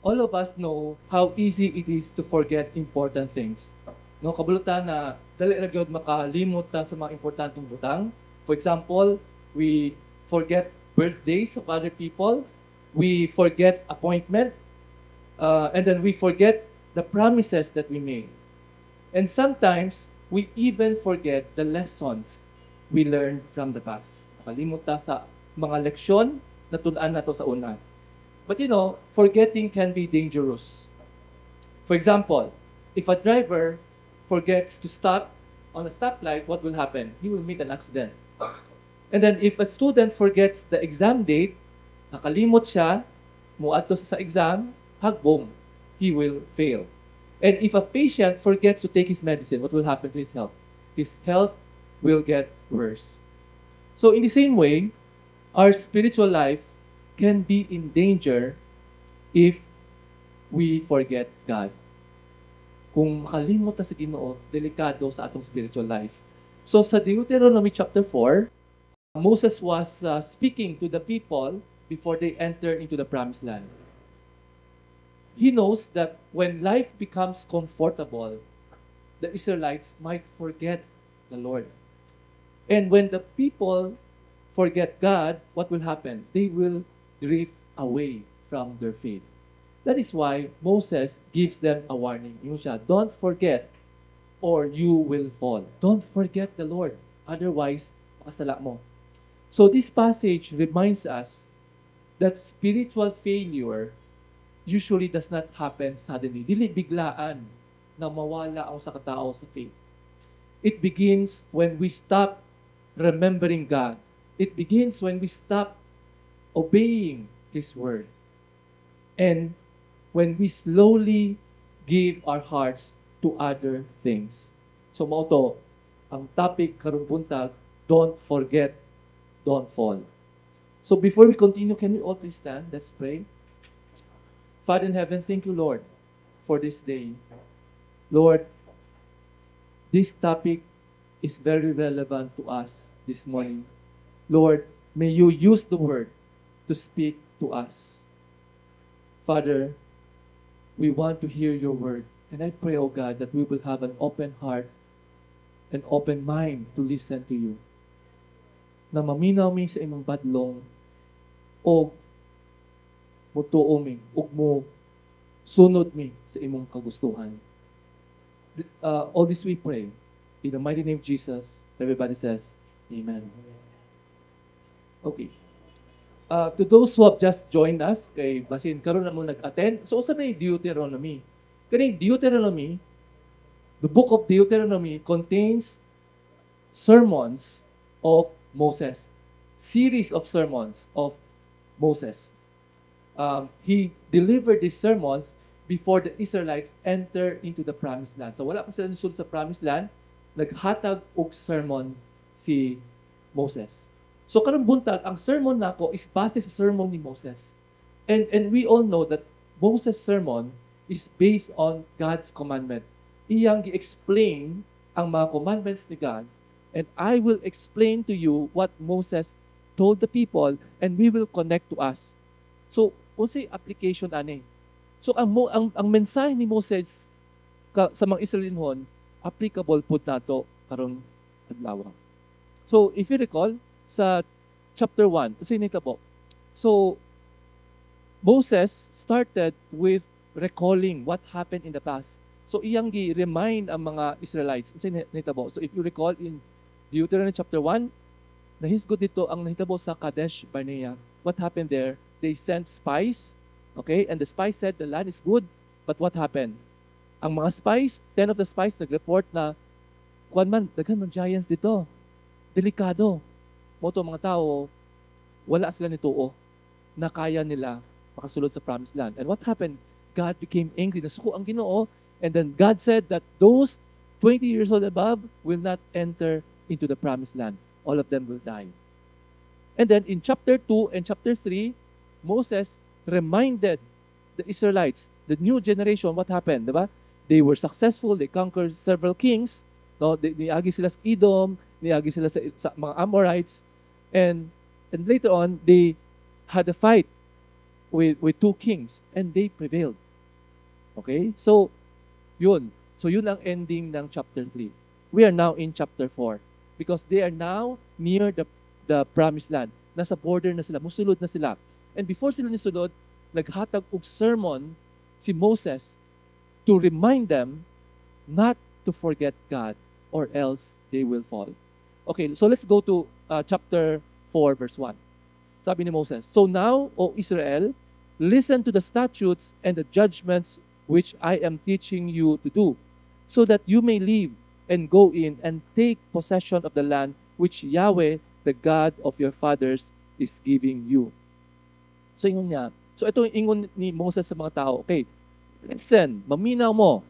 all of us know how easy it is to forget important things. No, kabulutan na dali ra gyud makalimot ta sa mga importanteng butang. For example, we forget birthdays of other people, we forget appointment, and then we forget the promises that we made. And sometimes we even forget the lessons we learned from the past. Nakalimot ta sa mga leksyon na tun-an nato sa una. But forgetting can be dangerous. For example, if a driver forgets to stop on a stoplight, what will happen? He will meet an accident. And then if a student forgets the exam date, nakalimot siya, muadto sa exam, hagbong, he will fail. And if a patient forgets to take his medicine, what will happen to his health? His health will get worse. So in the same way, our spiritual life can be in danger if we forget God. Kung makalimot ta sa Ginoo, delikado sa atong spiritual life. So sa Deuteronomy chapter 4, Moses was speaking to the people before they enter into the promised land. He knows that when life becomes comfortable, the Israelites might forget the Lord. And when the people forget God, what will happen? They will drift away from their faith. That is why Moses gives them a warning. Yung siya, don't forget or you will fall. Don't forget the Lord. Otherwise, makasala mo. So this passage reminds us that spiritual failure usually does not happen suddenly. Dili biglaan na mawala ang sa katao sa faith. It begins when we stop remembering God. It begins when we stop obeying His word. And when we slowly give our hearts to other things. So mao to ang topic karong buntag, don't forget, don't fall. So before we continue, can we all please stand? Let's pray. Father in heaven, thank you, Lord, for this day. Lord, this topic is very relevant to us this morning. Lord, may you use the word to speak to us. Father, we want to hear your word. And I pray, oh God, that we will have an open heart, an open mind to listen to you. Na maminaw mi sa imong badlong o mutuo mi, ug mo sunod mi sa imong kagustuhan. All this we pray. In the mighty name of Jesus, everybody says, Amen. Okay. To those who have just joined us, kay basin karon na mo nag-attend. So usa na yung Deuteronomy. Kaning Deuteronomy, the book of Deuteronomy contains sermons of Moses. Series of sermons of Moses. He delivered these sermons before the Israelites enter into the promised land. So wala pa sila nasulod sa promised land, naghatag og sermon si Moses. So karong buntag, ang sermon nako is base sa sermon ni Moses. And we all know that Moses' sermon is based on God's commandment. Iyang gi-explain ang mga commandments ni God, and I will explain to you what Moses told the people, and we will connect to us. So, unsay application ani? So ang mensahe ni Moses sa mga Israelinhon applicable pud nato karong adlaw. So, if you recall sa chapter 1, unsay nitabo? So, Moses started with recalling what happened in the past. So iyang gi-remind ang mga Israelites. Unsay nahitabo? So if you recall in Deuteronomy chapter 1, nahisgod dito ang nahitabo sa Kadesh Barnea. What happened there? They sent spies, okay? And the spies said the land is good. But what happened? Ang mga spies, 10 of the spies nag-report na daghan man giants dito. Delikado. Moto mga tao, wala sila nituo na kaya nila makasulod sa promised land. And what happened? God became angry. Nasuko ang Ginoo. And then God said that those 20 years old above will not enter into the promised land. All of them will die. And then in chapter 2 and chapter 3, Moses reminded the Israelites, the new generation, what happened, diba? They were successful. They conquered several kings. No, niagi sila sa Edom, niagi sila sa mga Amorites. And later on, they had a fight with two kings and they prevailed. Okay? So, yun. So, yun ang ending ng chapter 3. We are now in chapter 4 because they are now near the promised land. Nasa border na sila, musulod na sila. And before sila nisulod, naghatag og sermon si Moses to remind them not to forget God or else they will fall. Okay, so let's go to chapter 4 verse 1. Sabi ni Moses, "So now, O Israel, listen to the statutes and the judgments which I am teaching you to do, so that you may live and go in and take possession of the land which Yahweh, the God of your fathers, is giving you." So ingon niya. So ito yung ingon ni Moses sa mga tao. Okay, listen, maminaw mo.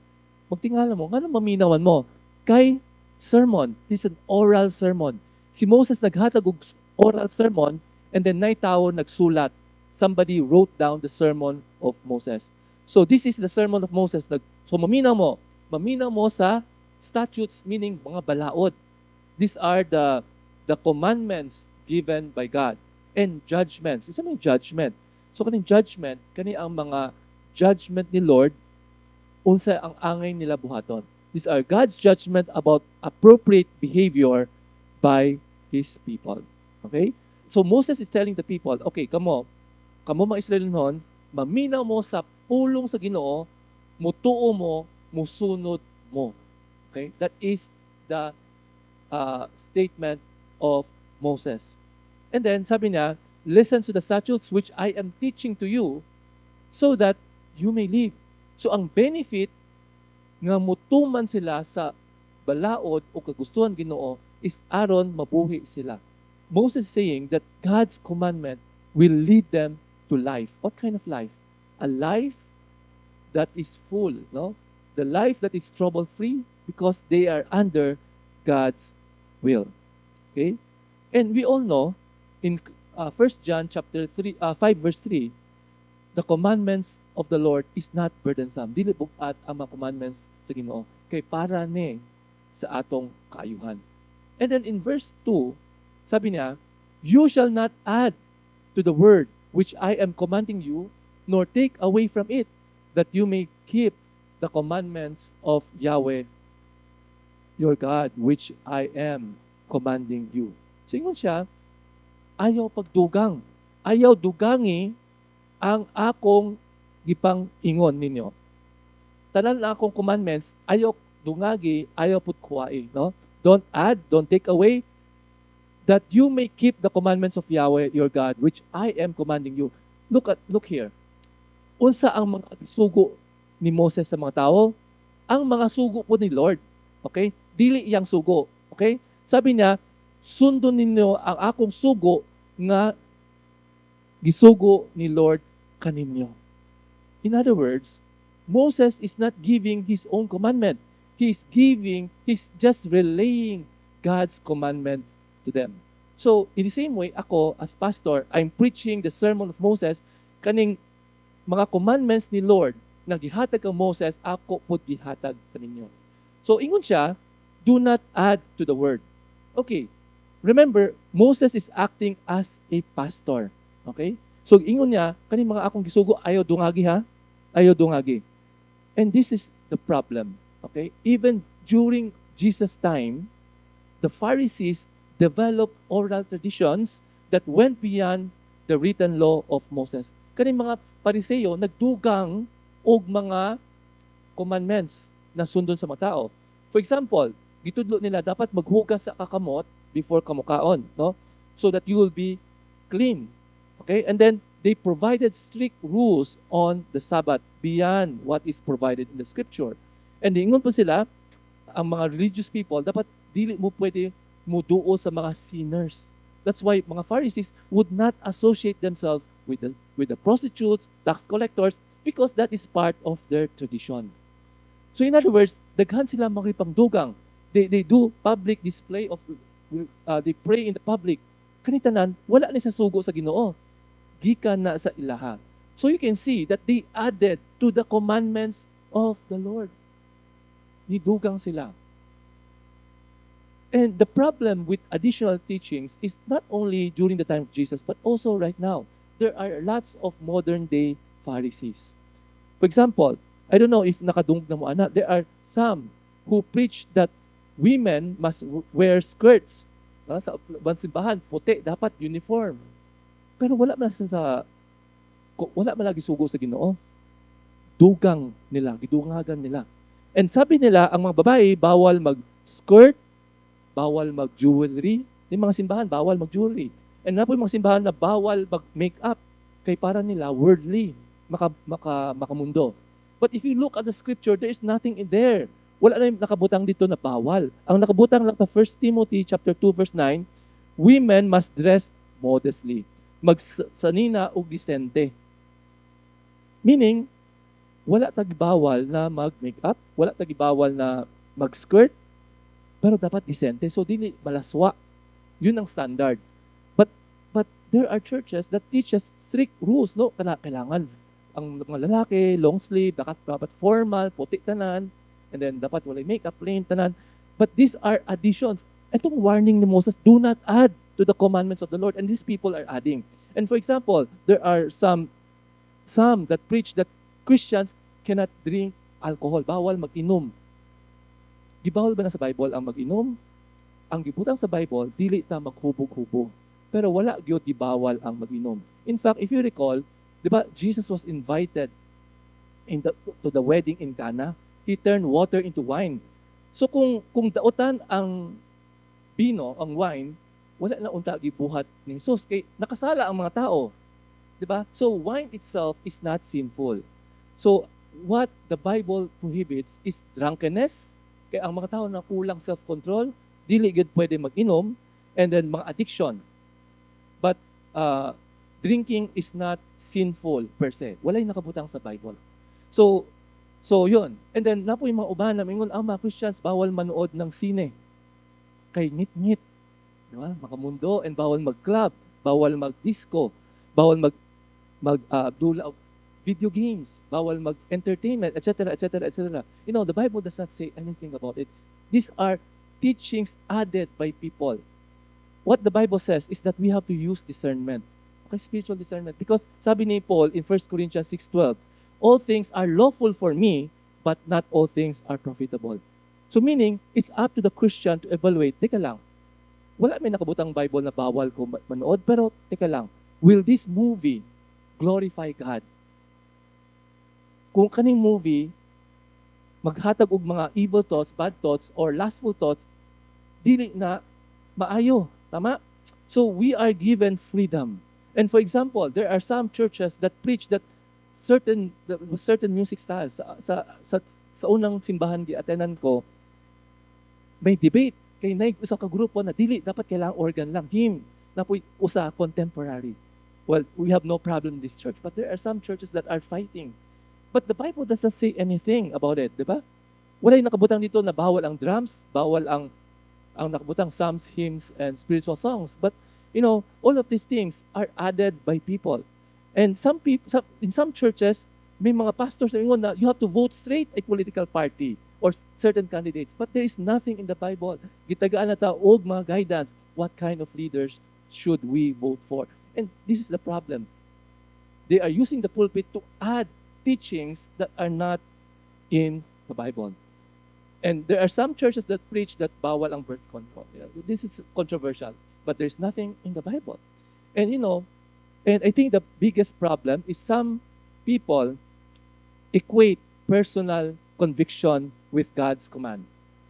Magtingala mo, nga maminawan mo? Kay sermon. This is an oral sermon. Si Moses naghatag og oral sermon and then nay tao nagsulat. Somebody wrote down the sermon of Moses. So this is the sermon of Moses. So maminaw mo. Maminaw mo sa statutes, meaning mga balaod. These are the commandments given by God. And judgments. Isa may judgment. So kaning judgment, kani ang mga judgment ni Lord, unsa ang angay nila buhaton. These are God's judgment about appropriate behavior by His people. Okay? So Moses is telling the people, okay, kamo mga Israelinon, maminaw mo sa pulong sa Ginoo, mutuo mo, musunod mo. Okay? That is the statement of Moses. And then sabi niya, listen to the statutes which I am teaching to you so that you may live. So ang benefit nga mutuman sila sa balaod o kagustuhan Ginoo is aron mabuhi sila. Moses is saying that God's commandment will lead them to life. What kind of life? A life that is full, no? The life that is trouble-free because they are under God's will. Okay? And we all know in 1 John chapter 5 verse 3, the commandments of the Lord is not burdensome. Dili bugat ang mga commandments sa Ginoo kay para ni sa atong kaayuhan. And then in verse 2, sabi niya, "You shall not add to the word which I am commanding you, nor take away from it, that you may keep the commandments of Yahweh your God, which I am commanding you." So ingon siya, ayaw pagdugang. Ayaw dugangi ang akong gipang ingon ninyo. Tanan na akong commandments, ayaw dungagi, ayaw put kuwai, no? Don't add, don't take away, that you may keep the commandments of Yahweh your God, which I am commanding you. Look here. Unsa ang mga sugo ni Moses sa mga tao? Ang mga sugo po ni Lord. Okay? Dili iyang sugo. Okay? Sabi niya, sundon ninyo ang akong sugo nga gisugo ni Lord kaninyo. In other words, Moses is not giving his own commandment. He's just relaying God's commandment to them. So, in the same way, ako as pastor, I'm preaching the sermon of Moses, kaning mga commandments ni Lord na gihatag kang Moses, ako po gihatag kaninyo. So, ingon siya, do not add to the word. Okay, remember, Moses is acting as a pastor. Okay? So, ingon niya, kaning mga akong gisugo, ayaw dungagi ha? Ayaw dungagi. And this is the problem. Okay? Even during Jesus' time, the Pharisees developed oral traditions that went beyond the written law of Moses. Kaning mga Pariseo nagdugang og mga commandments na sundon sa mga tao. For example, gitudlo nila dapat maghugas sa kakamot before kamukaon, no? So that you will be clean. Okay? And then they provided strict rules on the Sabbath beyond what is provided in the scripture. And ingon po sila, ang mga religious people, dapat dili mo pwede muduo sa mga sinners. That's why mga Pharisees would not associate themselves with the prostitutes, tax collectors, because that is part of their tradition. So in other words, daghan sila makipangdugang. They do public display of, they pray in the public. Kanitanan, wala ni sa sugo sa Ginoo. Gikan na sa ilaha. So you can see that they added to the commandments of the Lord. Nidugang sila. And the problem with additional teachings is not only during the time of Jesus, but also right now. there are lots of modern day Pharisees. For example, I don't know if nakadungog na mo ana, there are some who preach that women must wear skirts. Sa bansimbahan, puti, dapat uniform. Pero wala man lagi sugo sa Ginoo. Dugang nila, gidungagan nila. And sabi nila, ang mga babae, bawal mag-skirt, bawal mag-jewelry. Yung mga simbahan, bawal mag-jewelry. And na po yung mga simbahan na bawal mag-makeup. Kay para nila, worldly, makamundo. But if you look at the scripture, there is nothing in there. Wala na yung nakabutang dito na bawal. Ang nakabutang lang na 1 Timothy chapter 2 verse 9, women must dress modestly. Magsanina o disente. Meaning, wala tagibawal na mag-makeup, wala tagibawal na mag-skirt, pero dapat disente. So, dili malaswa. Yun ang standard. But there are churches that teaches strict rules, no? Kailangan ang mga lalaki, long sleeve, dapat formal, puti tanan, and then dapat walay makeup, plain tanan. But these are additions. Itong warning ni Moses, do not add to the commandments of the Lord. And these people are adding. And for example, there are some that preach that Christians cannot drink alcohol. Bawal mag-inom. Gibawal ba na sa Bible ang mag-inom? Ang gibutang sa Bible, dili ta maghubog-hubog. Pero wala gyud gibawal ang mag-inom. In fact, if you recall, di ba, Jesus was invited to the wedding in Cana. He turned water into wine. So kung dautan ang bino, ang wine, wala na unta gibuhat ni Jesus kay nakasala ang mga tao. Di ba? So wine itself is not sinful. So what the Bible prohibits is drunkenness. Kaya ang mga tao na kulang self-control, dili gid pwede mag-inom, and then mga addiction. But drinking is not sinful per se. Walay nakabutang sa Bible. So yun. And then napo yung mga uban na mingon, mga Christians bawal manood ng sine. Kay ngit-ngit. Di ba? Makamundo, and bawal mag-club, bawal mag-disco, bawal dula video games, bawal mag-entertainment, etc., etc., etc. You know, the Bible does not say anything about it. These are teachings added by people. What the Bible says is that we have to use discernment. Okay, spiritual discernment. Because sabi ni Paul in 1 Corinthians 6:12, all things are lawful for me, but not all things are profitable. So meaning, it's up to the Christian to evaluate, teka lang, wala may nakabutang Bible na bawal ko manood, pero teka lang, will this movie glorify God? Kung kaning movie, maghatag og mga evil thoughts, bad thoughts, or lustful thoughts, dili na maayo. Tama? So we are given freedom. And for example, there are some churches that preach that certain music styles sa unang simbahan gi-attenan ko, may debate kay naig usa ka grupo na dili dapat kailangan organ lang, hymn na puy usa contemporary. Well, we have no problem in this church, but there are some churches that are fighting. But the Bible does not say anything about it, di ba? Wala yung nakabutang dito na bawal ang drums, bawal ang nakabutang psalms, hymns, and spiritual songs. But, you know, all of these things are added by people. And in some churches, may mga pastors na ingon na you have to vote straight a political party or certain candidates. But there is nothing in the Bible. Gitagaan na ta og mga guidance. What kind of leaders should we vote for? And this is the problem. They are using the pulpit to add teachings that are not in the Bible. And there are some churches that preach that bawal ang birth control. Yeah, this is controversial, but there's nothing in the Bible. And you know, and I think the biggest problem is some people equate personal conviction with God's command.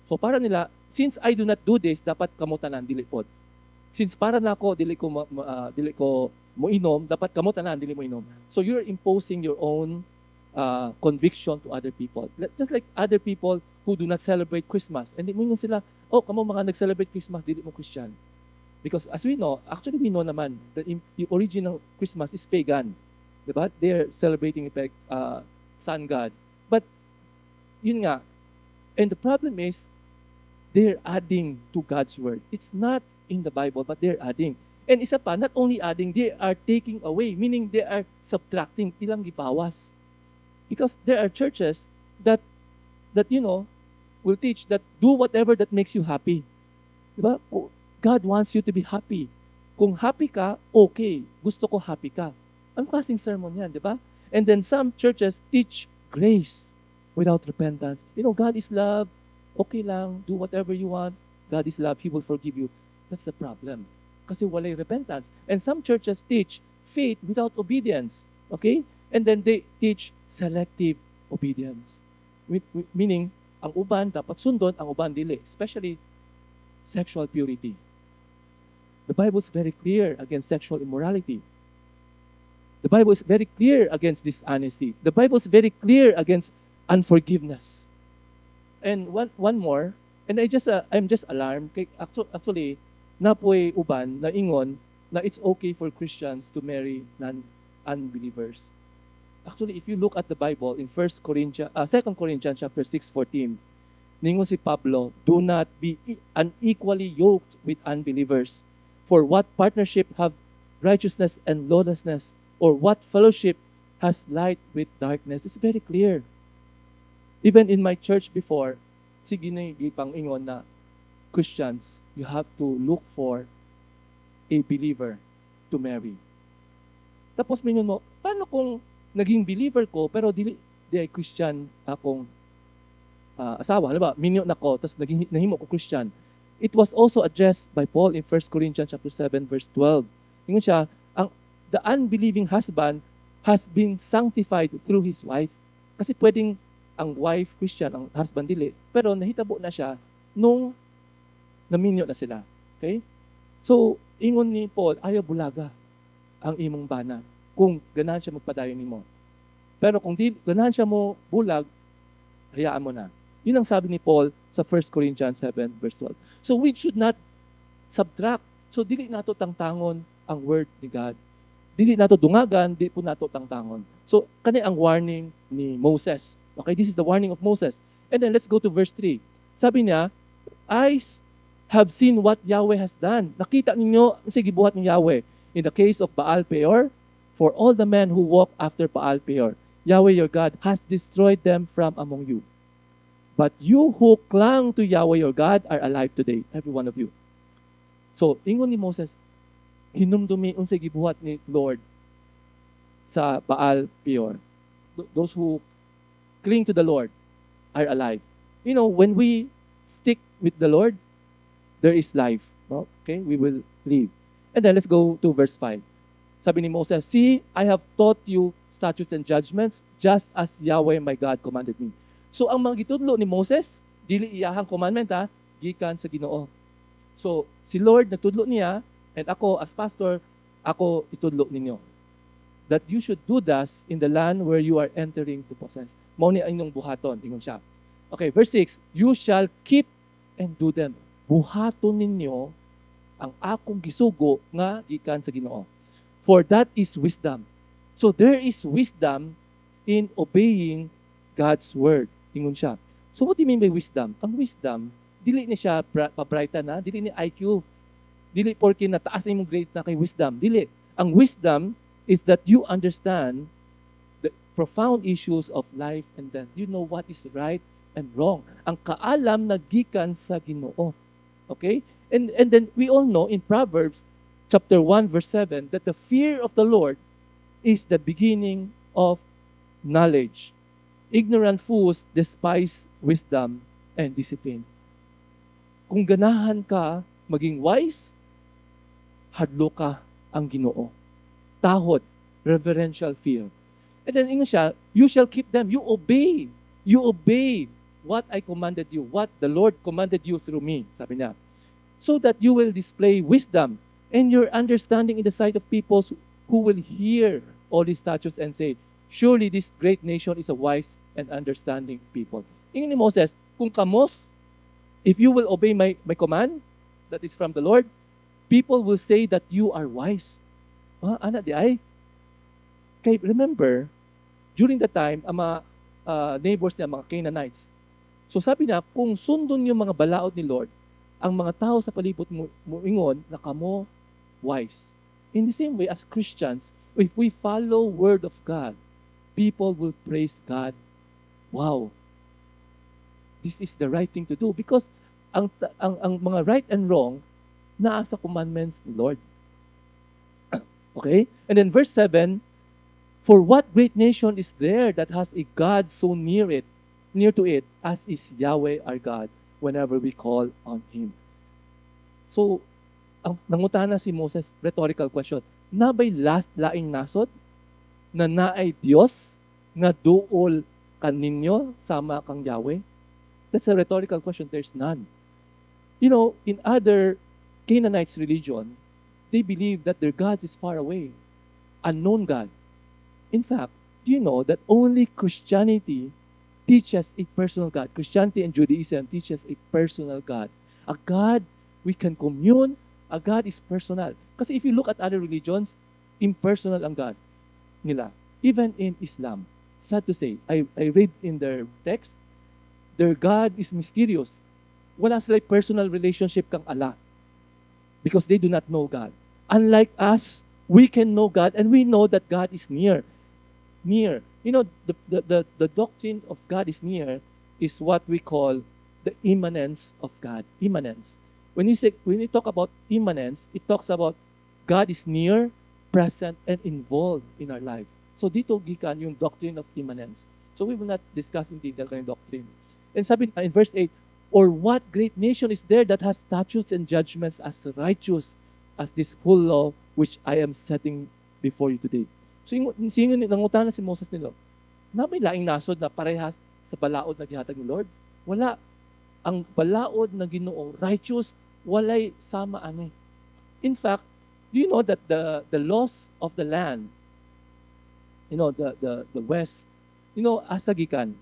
So para nila, since I do not do this, dapat kamutanan dili pod. Since para na ako dili ko moinom, dapat kamutanan dili mo inom. So you're imposing your own conviction to other people. Just like other people who do not celebrate Christmas. And di mo sila, kamo mga nag-celebrate Christmas, dili mo Christian. Because as we know, actually we know naman that the origin of Christmas is pagan. Diba? They're celebrating sun god. But, yun nga, and the problem is, they're adding to God's word. It's not in the Bible, but they're adding. And isa pa, not only adding, they are taking away, meaning they are subtracting, ilang gibawas. Because there are churches that you know, will teach that do whatever that makes you happy. Diba? God wants you to be happy. Kung happy ka, okay. Gusto ko happy ka. Ang klaseng sermon yan, di ba? And then some churches teach grace without repentance. God is love. Okay lang. Do whatever you want. God is love. He will forgive you. That's the problem. Kasi walay repentance. And some churches teach faith without obedience. Okay? And then they teach selective obedience. Meaning, ang uban dapat sundon, ang uban dili. Especially sexual purity. The Bible is very clear against sexual immorality. The Bible is very clear against dishonesty. The Bible is very clear against unforgiveness. And one more, and I'm just alarmed. Actually, napoy uban na ingon na it's okay for Christians to marry non-unbelievers. Actually, if you look at the Bible in 2 Corinthians chapter 6:14, ningon si Pablo, do not be unequally yoked with unbelievers. For what partnership have righteousness and lawlessness? Or what fellowship has light with darkness? It's very clear. Even in my church before, sige na gipang ingon na Christians, you have to look for a believer to marry. Tapos mingon mo, paano kung naging believer ko pero di ay Christian akong asawa? Halimbawa, minyo na ko, tapos nahimo ko Christian. It was also addressed by Paul in 1 Corinthians chapter 7 verse 12. Ingon siya, the unbelieving husband has been sanctified through his wife. Kasi pwedeng ang wife Christian, ang husband dili, pero nahitabo na siya nung naminyo na sila. Okay? So, ingon ni Paul, ayaw bulaga ang imong bana kung ganahan siya magpadayon nimo. Pero kung di ganahan siya mo bulag, hayaan mo na. Yun ang sabi ni Paul sa 1 Corinthians 7 verse 12. So we should not subtract. So dili nato tangtangon ang word ni God. Dili nato dungagan, di po nato tangtangon. So kani ang warning ni Moses. Okay, this is the warning of Moses. And then let's go to verse 3. Sabi niya, eyes have seen what Yahweh has done. Nakita ninyo ang gibuhat ni Yahweh. In the case of Baal Peor, for all the men who walk after Baal Peor, Yahweh your God has destroyed them from among you. But you who clung to Yahweh your God are alive today, every one of you. So, ingon ni Moses, hinumdumi unsay gibuhat ni Lord sa Baal Peor. Those who cling to the Lord are alive. When we stick with the Lord, there is life. No? Okay? We will live. And then let's go to verse 5. Sabi ni Moses, see, I have taught you statutes and judgments, just as Yahweh my God commanded me. So, ang mga gitudlo ni Moses, dili iyahang commandment gikan sa Ginoo. So, si Lord nagtudlo niya, and ako as pastor, ako itudlo ninyo. That you should do thus in the land where you are entering to possess. Mao ni inyong buhaton, ingon siya. Okay, verse 6, you shall keep and do them. Buhaton ninyo ang akong gisugo nga gikan sa Ginoo. For that is wisdom. So there is wisdom in obeying God's word. Ingon siya. So what do you mean by wisdom? Ang wisdom, dili ni siya pabrightan na, dili ni IQ. Dili porke nataas na imong grade na kay wisdom. Dili. Ang wisdom is that you understand the profound issues of life and death. You know what is right and wrong. Ang kaalam na gikan sa Ginoo. Okay? And then we all know in Proverbs chapter 1 verse 7 that the fear of the Lord is the beginning of knowledge. Ignorant fools despise wisdom and discipline. Kung ganahan ka maging wise, hadlo ka ang Ginoo. Tahod, reverential fear. And then ingon siya, you shall keep them. You obey. You obey what I commanded you, what the Lord commanded you through me, sabi niya. So that you will display wisdom and your understanding in the sight of peoples who will hear all these statutes and say, surely this great nation is a wise and understanding people. Ingon ni Moses, kung kamos, if you will obey my command, that is from the Lord, people will say that you are wise. Ana di ay? Kay remember, during the time, ang mga neighbors niya, mga Canaanites. So sabi niya, kung sundon yung mga balaod ni Lord, ang mga tao sa palibot mo ingon na kamo wise. In the same way as Christians, if we follow word of God, people will praise God. Wow. This is the right thing to do because ang mga right and wrong naa sa commandments ni Lord. Okay? And then verse 7, For what great nation is there that has a God so near to it, as is Yahweh our God, whenever we call on Him? So, ang nangutana si Moses, rhetorical question, na ba'y last laing nasod, na naay Diyos, nga duol kaninyo, sama kang Yahweh? That's a rhetorical question. There's none. You know, in other Canaanites religion, they believe that their God is far away, unknown God. In fact, do you know that only Christianity teaches a personal God? Christianity and Judaism teaches a personal God. A God we can commune, a God is personal. Kasi if you look at other religions, impersonal ang God nila. Even in Islam, sad to say, I read in their text, their God is mysterious. Wala sila personal relationship kang Allah because they do not know God. Unlike us, we can know God and we know that God is near. Near. You know, the doctrine of God is near is what we call the immanence of God. Immanence. When you talk about immanence, it talks about God is near, present, and involved in our life. So dito gikan yung doctrine of immanence. So we will not discuss in detail kanyang doctrine. And sabi in verse 8, or what great nation is there that has statutes and judgments as righteous as this whole law which I am setting before you today? So yung nangutan na si Moses nilo, na may laing nasod na parehas sa balaod na gihatag ni Lord? Wala. Ang balaod na Ginoo, righteous, walay sama ani. In fact, do you know that the laws of the land, you know, the West, you know, asagikan,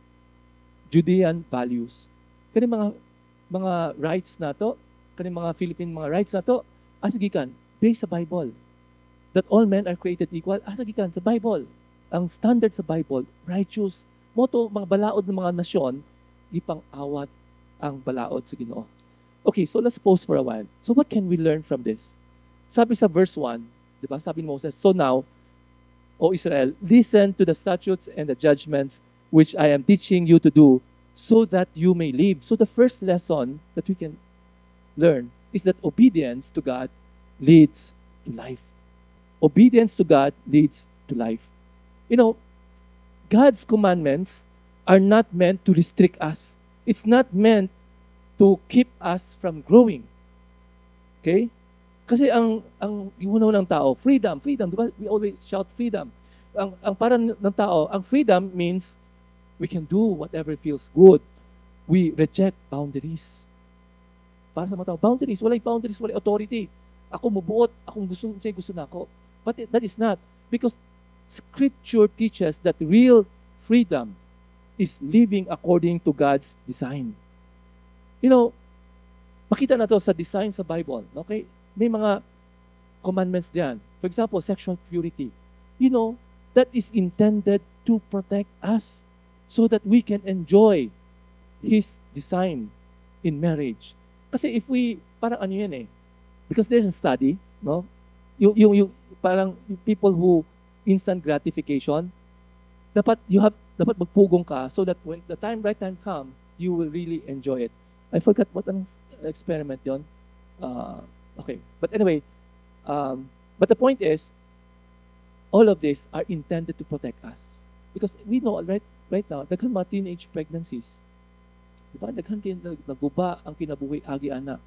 Judean values. Kani mga rights na to, kani mga Philippine mga rights na to, asagikan, based sa Bible. That all men are created equal, asagikan sa Bible. Ang standard sa Bible, righteous. Moto, mga balaod ng mga nasyon, ipang awat ang balaod sa Ginoo. Okay, so let's pause for a while. So what can we learn from this? Sabi sa verse 1, di ba? Sabi ni Moses, so now, O Israel, listen to the statutes and the judgments which I am teaching you to do, so that you may live. So the first lesson that we can learn is that obedience to God leads to life. Obedience to God leads to life. You know, God's commandments are not meant to restrict us. It's not meant to keep us from growing. Okay? Kasi ang iunaw ng tao, freedom, di ba? We always shout freedom. Ang para ng tao, ang freedom means we can do whatever feels good. We reject boundaries. Para sa mga tao, boundaries, walay authority. Ako mubuot, akong gusto na ako. But that is not. Because Scripture teaches that real freedom is living according to God's design. You know, makita na to sa design sa Bible. Okay? May mga commandments diyan. For example, sexual purity. You know, that is intended to protect us so that we can enjoy His design in marriage. Kasi if we, parang ano yan eh, because there's a study, no? Yung parang yung people who instant gratification, dapat magpugong ka so that when the right time come, you will really enjoy it. I forgot what ang experiment yon. Okay, but anyway, but the point is, all of these are intended to protect us because we know right now, daghan mga teenage pregnancies. Diba? Daghan kayo naguba ang kinabuhi agi anak.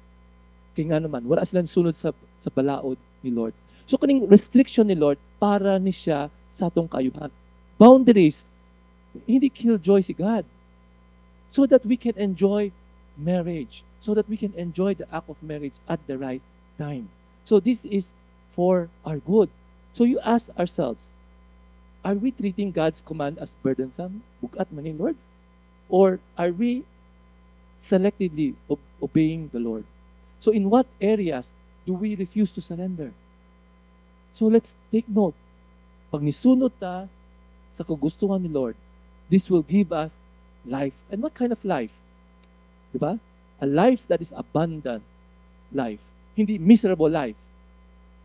Kaya nga naman, wala silang sunod sa balaod ni Lord. So kaning restriction ni Lord para ni siya sa atong kayuhan. Boundaries, hindi killjoy si God. So that we can enjoy marriage. So that we can enjoy the act of marriage at the right time. So this is for our good. So you ask ourselves, are we treating God's command as burdensome? Bugat man ni Lord? Or are we selectively obeying the Lord? So in what areas do we refuse to surrender? So let's take note. Pag nisunod ta sa kagustuhan ni Lord, this will give us life. And what kind of life? Diba? A life that is abundant life. Hindi miserable life.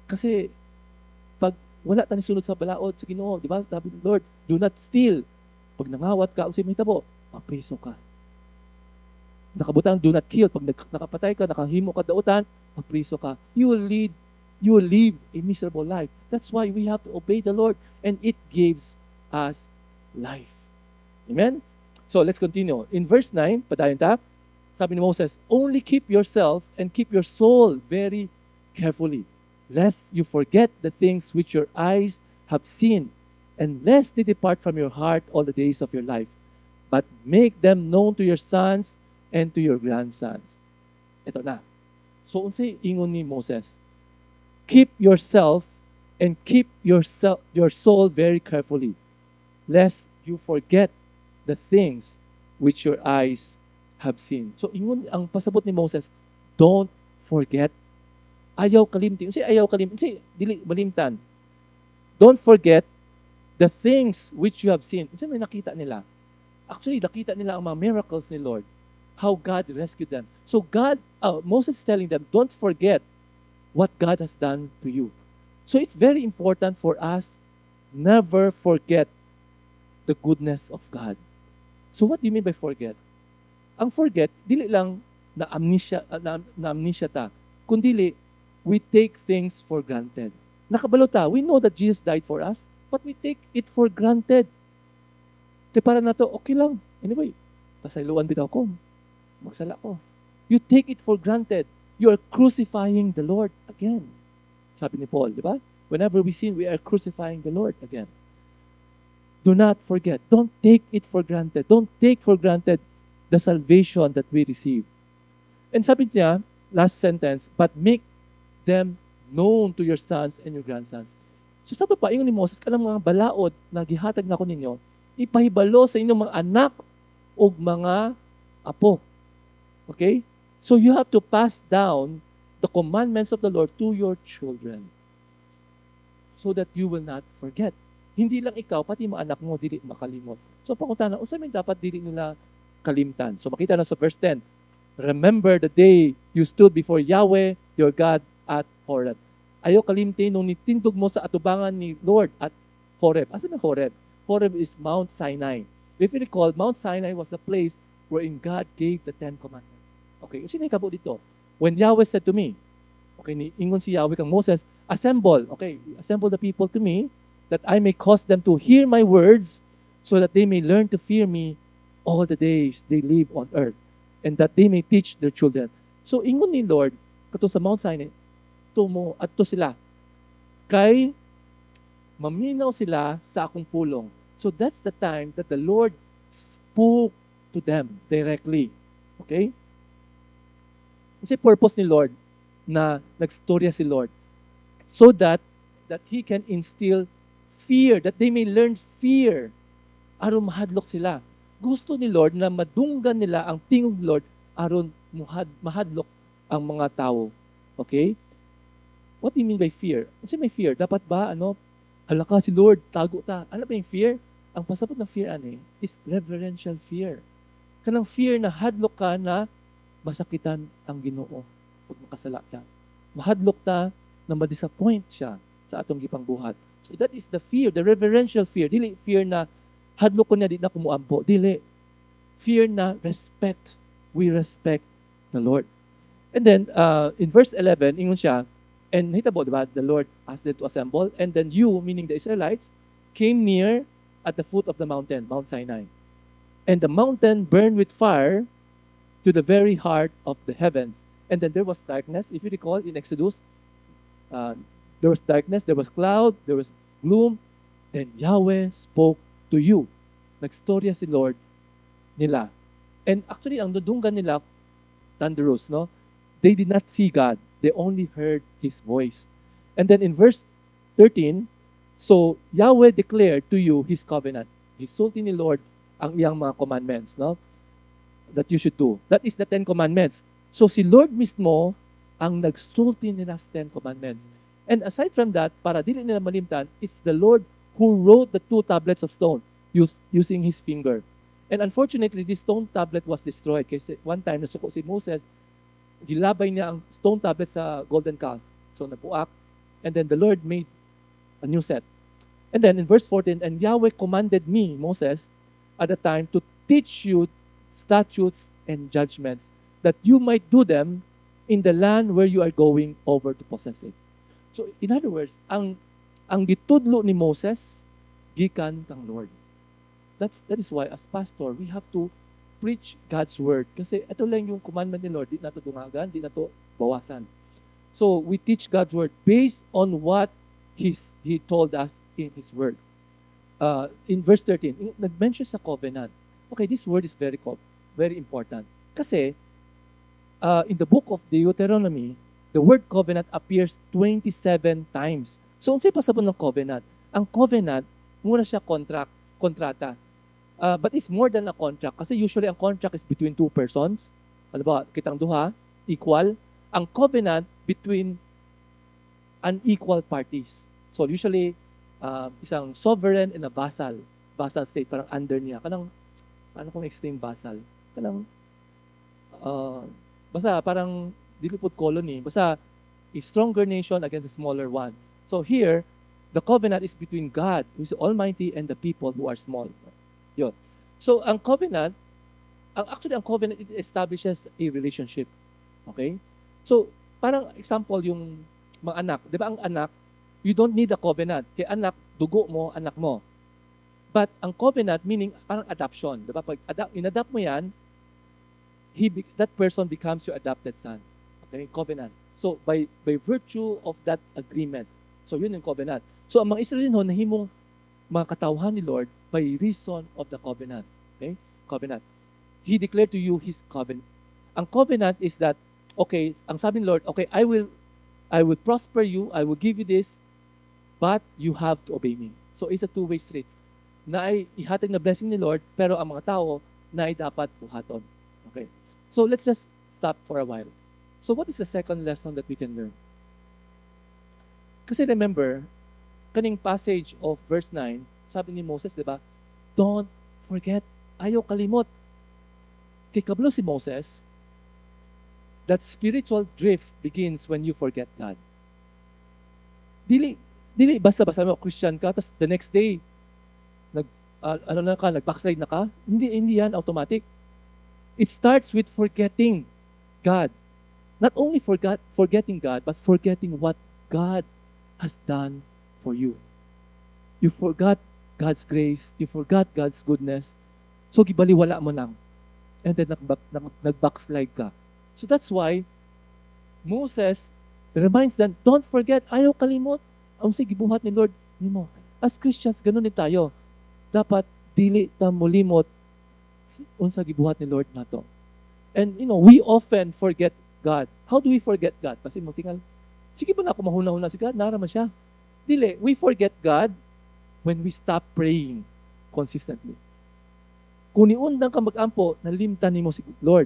Kasi pag wala ta nisunod sa balaod sa Ginoo, diba? Sabi ni Lord, do not steal. Pag nangawat ka o sa mahitabo, mapriso ka. Nakabutang, do not kill. Pag nakapatay ka, nakahimo ka dautan, mapriso ka. You will live a miserable life. That's why we have to obey the Lord, and it gives us life. Amen? So let's continue. In verse 9, padayon ta, sabi ni Moses, only keep yourself and keep your soul very carefully, lest you forget the things which your eyes have seen, and lest they depart from your heart all the days of your life, but make them known to your sons and to your grandsons. Ito na. So, unsay ingon ni Moses? Keep yourself and keep your soul very carefully, lest you forget the things which your eyes have seen. So, ingon ang pasabot ni Moses, don't forget. Ayaw kalimti. Unsay ayaw kalimti? Unsay dili malimtan. Don't forget the things which you have seen. Unsay may nakita nila? Actually, nakita nila ang mga miracles ni Lord. How God rescued them. So Moses is telling them, don't forget what God has done to you. So it's very important for us never forget the goodness of God. So what do you mean by forget? Ang forget, dili lang na amnesia ta, kundi we take things for granted. Nakabalo ta, we know that Jesus died for us, but we take it for granted. Kaya para na to, okay lang. Anyway, pasayloan bitaw ko. Magsala ko. You take it for granted. You are crucifying the Lord again. Sabi ni Paul, di ba? Whenever we sin, we are crucifying the Lord again. Do not forget. Don't take it for granted. Don't take for granted the salvation that we receive. And sabi niya, last sentence, but make them known to your sons and your grandsons. So sa ito pa, ingon ni Moses, kanang mga balaod na gihatag na ko ninyo, ipahibalo sa inyong mga anak o mga apo. Okay? So you have to pass down the commandments of the Lord to your children so that you will not forget. Hindi lang ikaw, pati mga anak mo, dili makalimot. So pangutana, unsa may dapat dili nila kalimtan? So makita na sa verse 10, remember the day you stood before Yahweh, your God, at Horeb. Ayaw kalimtin nung nitindog mo sa atubangan ni Lord at Horeb. Asa may Horeb? Horeb is Mount Sinai. If you recall, Mount Sinai was the place wherein God gave the 10 Commandments. Okay, sino yung kabo dito? When Yahweh said to me, okay, ingon si Yahweh kang Moses, assemble, okay, assemble the people to me, that I may cause them to hear my words, so that they may learn to fear me all the days they live on earth, and that they may teach their children. So, ingon ni Lord, kato sa Mount Sinai, tumo at to sila, kay maminaw sila sa akong pulong. So, that's the time that the Lord spoke to them directly. Okay? Kasi purpose ni Lord na nagstorya si Lord so that He can instill fear, that they may learn fear aron mahadlok sila. Gusto ni Lord na madunggan nila ang tingog ni Lord aron mahadlok ang mga tao. Okay? What do you mean by fear? Kasi may fear. Dapat ba, halaka si Lord, tago ta. Ano ba yung fear? Ang pasabot ng fear, is reverential fear. Kanang fear na hadlok ka na masakitan ang Ginoo pag makasala ka. Mahadlok ta na ma-disappoint siya sa atong gipangbuhat. So that is the fear, the reverential fear. Dili fear na hadlok ko niya, di na kumuampo. Dili. Fear na respect. We respect the Lord. And then, in verse 11, ingon siya, and hitabo, diba, the Lord asked them to assemble, and then you, meaning the Israelites, came near at the foot of the mountain, Mount Sinai. And the mountain burned with fire to the very heart of the heavens. And then there was darkness. If you recall, in Exodus, there was darkness, there was cloud, there was gloom. Then Yahweh spoke to you. Nagstorya si Lord nila. And actually, ang dudunggan nila, thunderous, no? They did not see God. They only heard His voice. And then in verse 13, so Yahweh declared to you His covenant. Gisulti ni Lord ang iyang mga commandments, no? That you should do. That is the 10 commandments. So si Lord mismo ang nagsulti nila sa 10 commandments. And aside from that, para dili nila malimtan, it's the Lord who wrote the 2 tablets of stone using His finger. And unfortunately, this stone tablet was destroyed. Kasi one time, nasuko si Moses, gilabay niya ang stone tablet sa golden calf. So napuak. And then the Lord made a new set. And then in verse 14, and Yahweh commanded me, Moses, at the time to teach you statutes and judgments, that you might do them in the land where you are going over to possess it. So in other words, ang gitudlo ni Moses, gikan kang Lord. That is why as pastor, we have to preach God's word. Kasi ito lang yung commandment ni Lord, di na to dungagan, di na to bawasan. So we teach God's word based on what He told us in His word. In verse 13, nag-mention sa covenant. Okay, this word is very important. Kasi in the book of Deuteronomy, the word covenant appears 27 times. So unsay pasabot ng covenant? Ang covenant, muna siya kontrata. But it's more than a contract. Kasi usually ang contract is between two persons. Ano ba, kitang duha, equal. Ang covenant between unequal parties. So usually, isang sovereign and a vassal state, parang under niya. Paano kung explain vassal? Basta parang dilipot colony. Basta a stronger nation against a smaller one. So here, the covenant is between God, who is almighty, and the people who are small. Yun. So ang covenant, actually ang covenant, it establishes a relationship. Okay? So parang example yung mga anak. Di ba ang anak, you don't need a covenant. Kaya anak, dugo mo, anak mo. But ang covenant, meaning parang adoption. Di ba? Pag in-adopt mo yan, that person becomes your adopted son. Okay? Covenant. So by virtue of that agreement, so yun yung covenant. So ang mga Israelino, nahimong mga katauhan ni Lord by reason of the covenant. Okay? Covenant. He declared to you His covenant. Ang covenant is that, okay, ang sabi ni Lord, okay, I will prosper you, I will give you this, but you have to obey me. So it's a two-way street. Na ay ihatag na blessing ni Lord, pero ang mga tao na ay dapat buhaton. Okay. So let's just stop for a while. So what is the second lesson that we can learn? Kasi remember, kaning passage of verse 9, sabi ni Moses, di ba? Don't forget, ayaw kalimot. Kay kablo si Moses, that spiritual drift begins when you forget God. Dili basta-basta mo, Christian ka, tapos the next day, nag-backslide na ka. Hindi yan automatic. It starts with forgetting God. Not only forgetting God, but forgetting what God has done for you. You forgot God's grace. You forgot God's goodness. So, gibaliwala mo nang. And then, nag-backslide ka. So, that's why Moses reminds them, don't forget, ayaw kalimot. Ang gibuhat ni Lord nimo. As Christians, ganun din tayo. Dapat, dili ta mulimot unsa gibuhat ni Lord nato. And, we often forget God. How do we forget God? Kasi mo tingal, sige ba na ako mahuna-huna si God? Naraman siya. Dili, we forget God when we stop praying consistently. Kung niundang ka mag-ampo, nalimtan ni mo si Lord.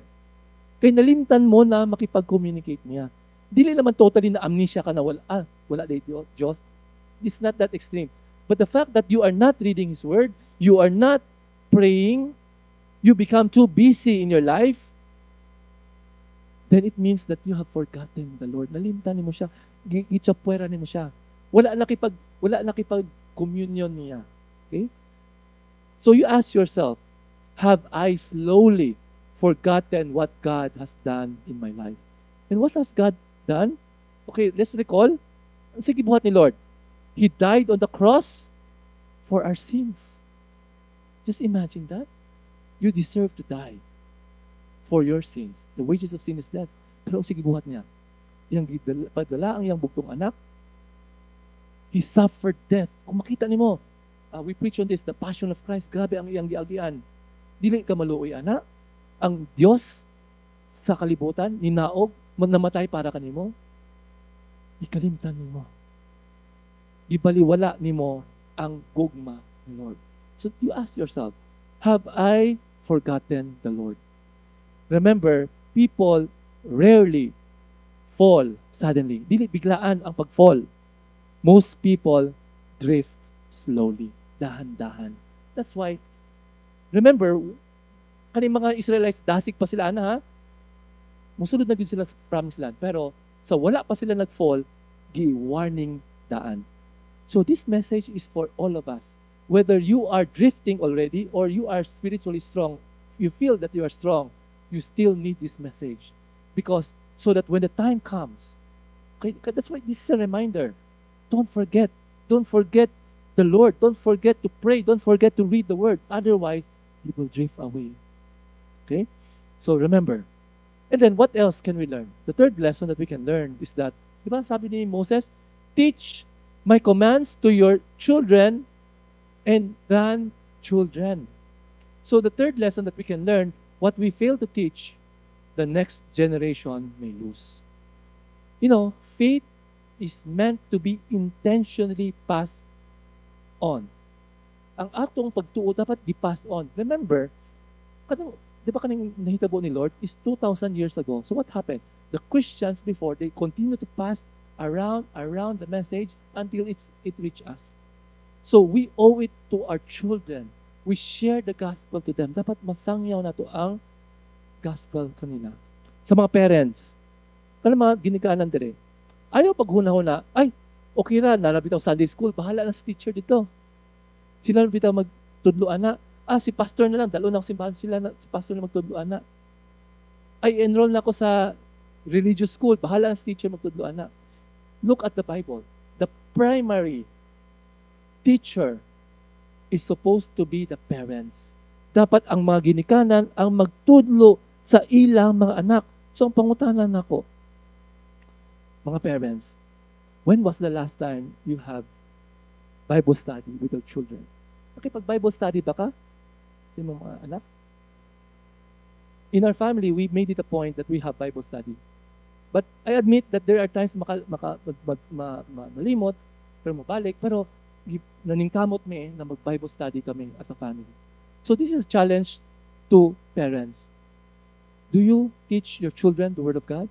Kaya nalimtan mo na makipag-communicate niya. Dili naman totally na amnesia ka na wala dito, Diyos. It's not that extreme. But the fact that you are not reading His Word, you are not praying, you become too busy in your life, then it means that you have forgotten the Lord. Nalimtan mo siya, gitsapwera mo siya. Wala nakipag-communion niya. Okay? So you ask yourself, have I slowly forgotten what God has done in my life? And what has God done? Okay, let's recall. Ang gibuhat ni Lord, He died on the cross for our sins. Just imagine that. You deserve to die for your sins. The wages of sin is death. Pero ang gibuhat niya, pagdala ang iyang bugtong anak, He suffered death. Kung makita nimo, we preach on this, the passion of Christ. Grabe ang iyang giagian. Dili ka maluoy, anak. Ang Diyos sa kalibutan, ninaog, namatay para kanimo, ikalimtan nimo. Ibaliwala nimo ang gugma ni Lord. So you ask yourself, have I forgotten the Lord? Remember, people rarely fall suddenly. Dili biglaan ang pag-fall. Most people drift slowly, dahan-dahan. That's why, remember, kaning mga Israelites, dasig pa sila ha? Musulod na din sila sa promised land. Pero sa wala pa sila nag-fall, gi-warning daan. So this message is for all of us. Whether you are drifting already or you are spiritually strong, you feel that you are strong, you still need this message. Because so that when the time comes, okay, that's why this is a reminder. Don't forget the Lord. Don't forget to pray. Don't forget to read the Word. Otherwise, you will drift away. Okay? So remember. And then what else can we learn? The third lesson that we can learn is that, di ba sabi ni Moses, teach my commands to your children and grandchildren. So the third lesson that we can learn, what we fail to teach, the next generation may lose. You know, faith is meant to be intentionally passed on. Ang atong pagtuo dapat di-pass on. Remember, di ba kaning nahitabo ni Lord is 2,000 years ago. So what happened? The Christians before, they continue to pass around the message until it reached us. So we owe it to our children. We share the gospel to them. Dapat masangyaw na to ang gospel kanila. Sa mga parents, kaya mga ginikanan dire, ayaw paghuna-huna, ay, okay ra, nalabitaw Sunday school, bahala na si teacher dito. Sila nalabitaw magtudloan na, si pastor na lang, dalo na ako simbahan sila, si pastor na magtudloan na. Ay, enroll na ako sa religious school, bahala na si teacher magtudloan na. Look at the Bible. The primary teacher is supposed to be the parents. Dapat ang mga ginikanan ang magtudlo sa ilang mga anak. So, ang pangutanan nako, mga parents, when was the last time you have Bible study with your children? Nakipag-Bible study ba ka sa mga anak? In our family, we made it a point that we have Bible study. But I admit that there are times malimot, pero mabalik, pero naningkamot na mag-Bible study kami as a family. So this is a challenge to parents. Do you teach your children the Word of God?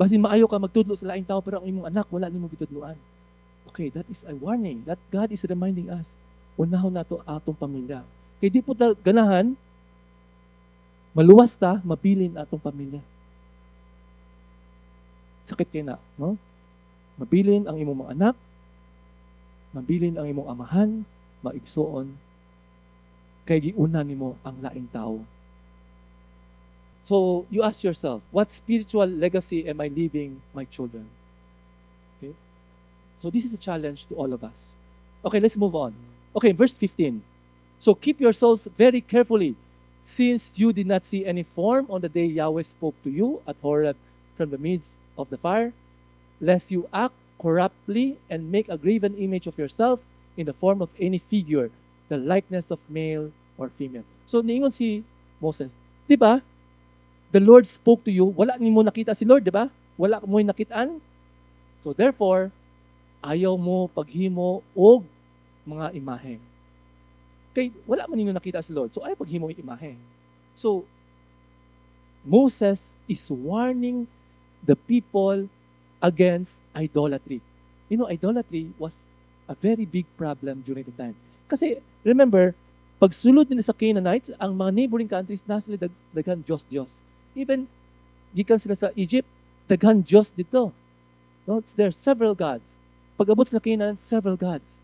Basin maayo ka magtudlo sa laing tao, pero ang imong anak, wala nimong gitudloan. Okay, that is a warning. That God is reminding us, unahon na to atong pamilya. Kaya di po ganahan, maluwas ta, mabilin atong pamilya. Sakit kayo na, no? Mabilin ang imong mga anak, mabilin ang imong amahan, maigsoon, kay giuna nimo ang laing tao. So, you ask yourself, what spiritual legacy am I leaving my children? Okay? So, this is a challenge to all of us. Okay, let's move on. Okay, verse 15. So, keep your souls very carefully, since you did not see any form on the day Yahweh spoke to you at Horeb from the midst of the fire, lest you act corruptly and make a graven image of yourself in the form of any figure, the likeness of male or female. So, niingon si Moses, di ba? The Lord spoke to you, wala ni mo nakita si Lord, di ba? Wala mo nakitaan. So therefore, ayaw mo paghimo og mga imahe. Kay wala man ninyo nakita si Lord, so ayaw paghimo og imahe. So Moses is warning the people against idolatry. You know, idolatry was a very big problem during the time. Kasi remember, pagsulod nila sa Canaanites, ang mga neighboring countries na sila daghan Diyos. Even, gikan sila sa Egypt, daghan Diyos dito. No? There are several gods. Pag-abot sa Canaan, several gods.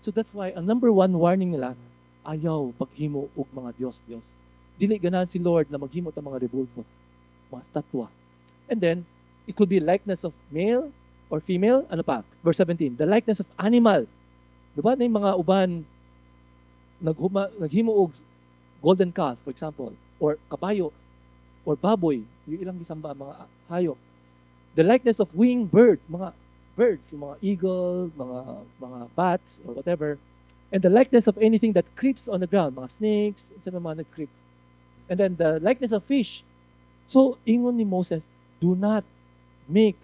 So that's why, ang number one warning nila, ayaw paghimo og mga Diyos. Dili ganahan si Lord na maghimo ta mga rebulto, mga statwa. And then, it could be likeness of male or female. Ano pa? Verse 17, the likeness of animal. Diba na yung mga uban naghimo og golden calf, for example, or kabayo, or baboy, yung ilang gisamba, mga hayop. The likeness of winged bird, mga birds, mga eagle, mga bats, or whatever. And the likeness of anything that creeps on the ground, mga snakes, mga nag-creep. And then the likeness of fish. So, ingon ni Moses, do not make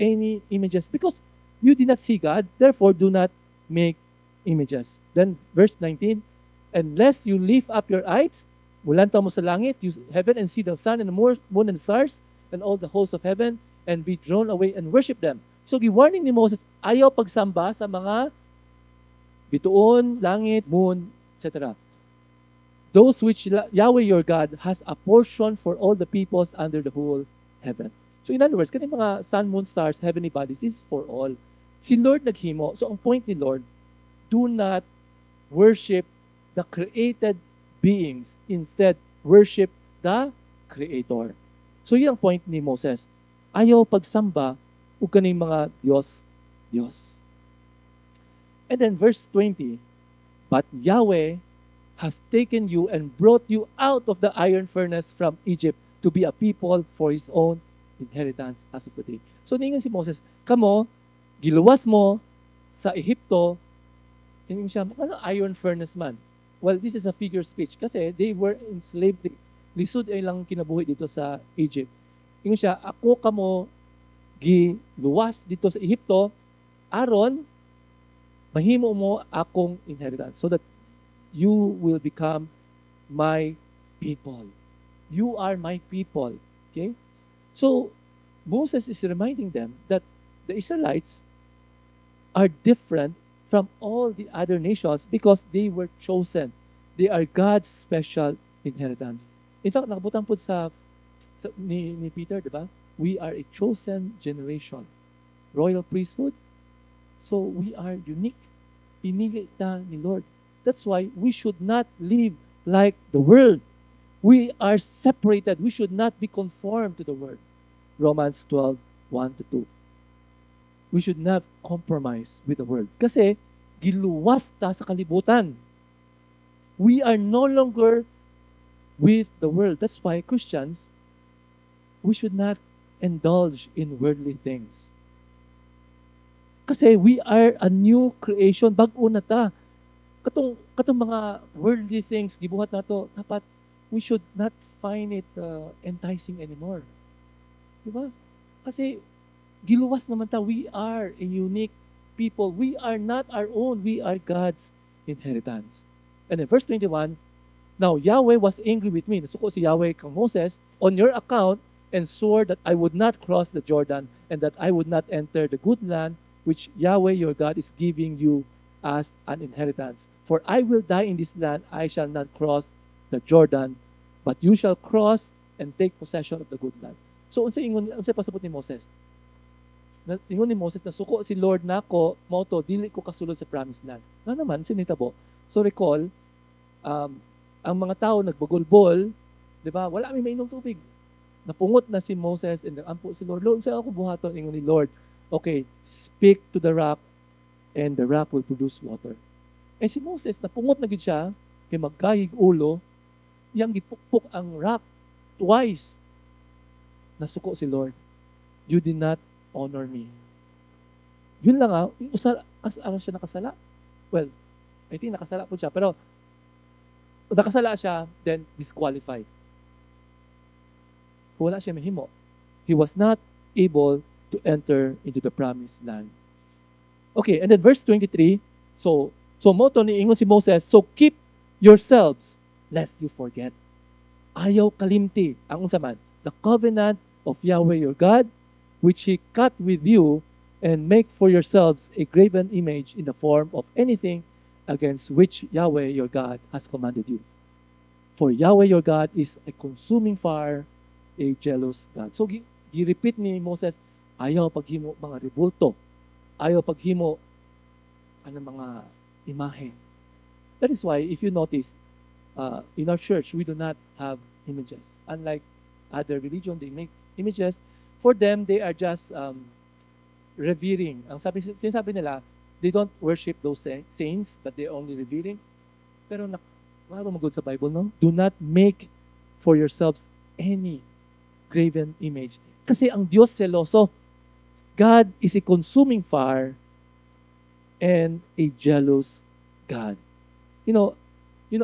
any images because you did not see God, therefore do not make images. Then, verse 19, unless you lift up your eyes, mulantaw mo sa langit, heaven, and see the sun and the moon and the stars, and all the hosts of heaven, and be drawn away and worship them. So, giwarning ni Moses, ayaw pagsamba sa mga bituon, langit, moon, etc. Those which Yahweh your God has a portion for all the peoples under the whole heaven. So, in other words, kani mga sun, moon, stars, heavenly bodies, this is for all. Si Lord naghimo. So, ang point ni Lord, do not worship the created beings. Instead, worship the Creator. So, yun ang point ni Moses. Ayaw pagsamba o kaning mga Diyos. And then verse 20, but Yahweh has taken you and brought you out of the iron furnace from Egypt to be a people for His own inheritance as of today. So ningon si Moses, kamo, giluwas mo sa Ehipto, hindi siya, ano iron furnace man? Well, this is a figure speech kasi they were enslaved. Lisod ay lang kinabuhi dito sa Egypt. Ingon siya, ako kamo giluwas dito sa Ehipto, aron mahimo mo akong inheritance so that you will become my people. You are my people. Okay? So, Moses is reminding them that the Israelites are different from all the other nations because they were chosen. They are God's special inheritance. In fact, nakabutang po ni Peter, di ba? We are a chosen generation. Royal priesthood. So, we are unique. Pinili na ni Lord. That's why we should not live like the world. We are separated. We should not be conformed to the world. Romans 12, 1-2. We should not compromise with the world. Kasi, giluwas ta sa kalibutan. We are no longer with the world. That's why Christians, we should not indulge in worldly things. Kasi we are a new creation. Bag-o na ta. Katong mga worldly things, gibuhat na to, dapat we should not find it enticing anymore. Diba? Kasi giluwas naman ta, we are a unique people. We are not our own. We are God's inheritance. And in verse 21, now Yahweh was angry with me. Nasuko si Yahweh kang Moses, on your account, and swore that I would not cross the Jordan and that I would not enter the good land which Yahweh your God is giving you as an inheritance. For I will die in this land, I shall not cross the Jordan, but you shall cross and take possession of the good land. So, unsay pasabot ni Moses? Ingon ni Moses na suko si Lord nako mao to dili ko kasulod sa promised land. Na naman sinitabo. So recall, ang mga tao nagbagol-bol, di ba? Wala may mainom tubig. Napungot na si Moses and nag-ampo si Lord. Lord, saan ako buhaton? Ingon ni Lord, okay, speak to the rock and the rock will produce water. Eh si Moses, napungot na gid siya, kay magkayig ulo, iyang gipukpok ang rock twice. Nasuko si Lord. You did not honor me. Yun lang ano siya nakasala? Well, I think nakasala po siya, pero nakasala siya, then disqualified. Wala siya mahimo. He was not able to enter into the promised land. Okay, and then verse 23, so moto ni ingon si Moses, so keep yourselves lest you forget. Ayaw kalimti, ang unsa man, the covenant of Yahweh your God, which He cut with you, and make for yourselves a graven image in the form of anything against which Yahweh your God has commanded you. For Yahweh your God is a consuming fire, a jealous God. So, gi-repeat ni Moses, ayaw paghimo mga rebulto. Ayaw paghimo mga imahe. That is why, if you notice, in our church, we do not have images. Unlike other religion, they make images. For them, they are just revering. Ang sinasabi nila, they don't worship those saints, but they're only revering. Pero wala magod sa Bible, no? Do not make for yourselves any graven image. Kasi ang Diyos seloso. God is a consuming fire and a jealous God. You know,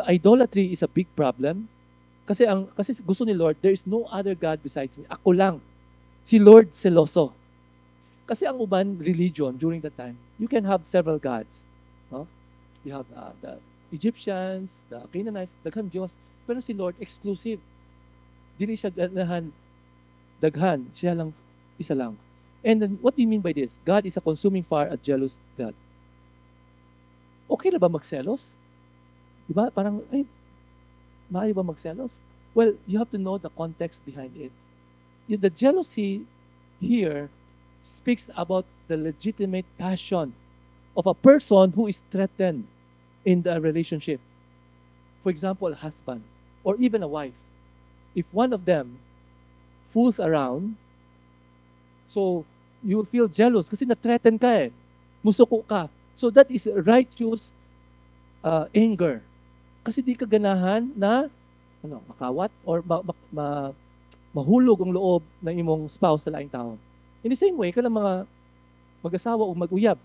idolatry is a big problem. Kasi gusto ni Lord, there is no other God besides me. Ako lang. Si Lord seloso. Kasi ang uban religion during that time, you can have several gods. No? You have the Egyptians, the Canaanites, daghan Diyos. Pero si Lord exclusive. Dili siya daghan, siya lang, isa lang. And then, what do you mean by this? God is a consuming fire, a jealous God. Okay na ba magselos? Diba? Parang, maaari ba magselos? Well, you have to know the context behind it. The jealousy here speaks about the legitimate passion of a person who is threatened in the relationship. For example, a husband or even a wife. If one of them fools around, so you will feel jealous kasi na-threaten ka eh. Musuko ka. So that is righteous anger. Kasi di ka ganahan na makawat or mahulog ang loob ng imong spouse sa laing tao. In the same way, ka mga mag-asawa o mag-uyab,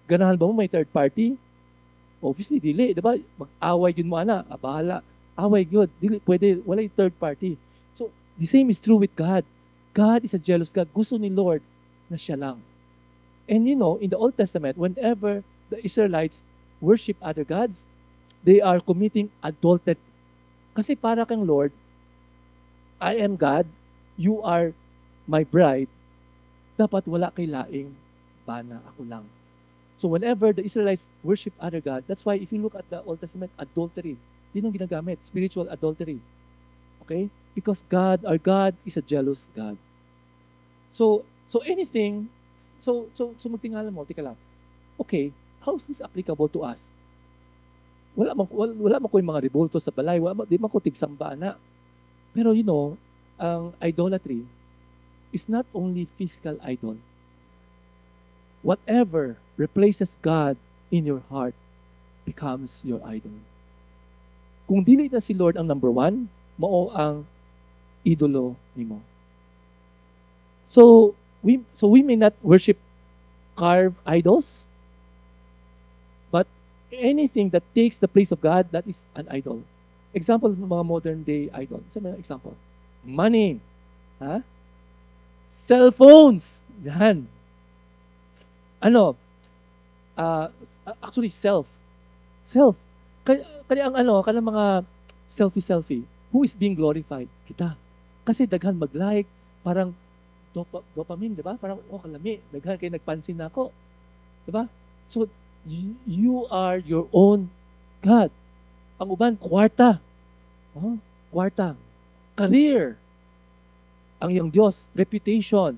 ganahan ba mo may third party? Obviously, dili. Diba? Mag-away yun mo, bahala. Away yun. Dili, pwede. Wala yung third party. So, the same is true with God. God is a jealous God. Gusto ni Lord na siya lang. And in the Old Testament, whenever the Israelites worship other gods, they are committing adultery. Kasi para kang Lord, I am God, you are my bride, dapat wala kay laing bana, ako lang. So whenever the Israelites worship other God, that's why if you look at the Old Testament, adultery, yun ang ginagamit, spiritual adultery. Okay? Because God, our God, is a jealous God. So anything, so magtingala mo, tika lang, okay, how is this applicable to us? Wala man ko yung mga revolto sa balay, di man ko tigsamba na. Pero ang idolatry is not only physical idol. Whatever replaces God in your heart becomes your idol. Kung dili na si Lord ang number one, mao ang idolo nimo. So we may not worship carved idols, but anything that takes the place of God, that is an idol. Example ng mga modern day idol. Sa mga example, money, cellphones, yan. Actually self. Kaya ang mga selfie, who is being glorified? Kita. Kasi daghan mag-like, parang dopamine, di ba? Parang, kalami, daghan kayo nagpansin na ako. Di ba? So, you are your own God. Ang uban, kwarta. Kwarta. Career. Ang iyong Diyos, reputation.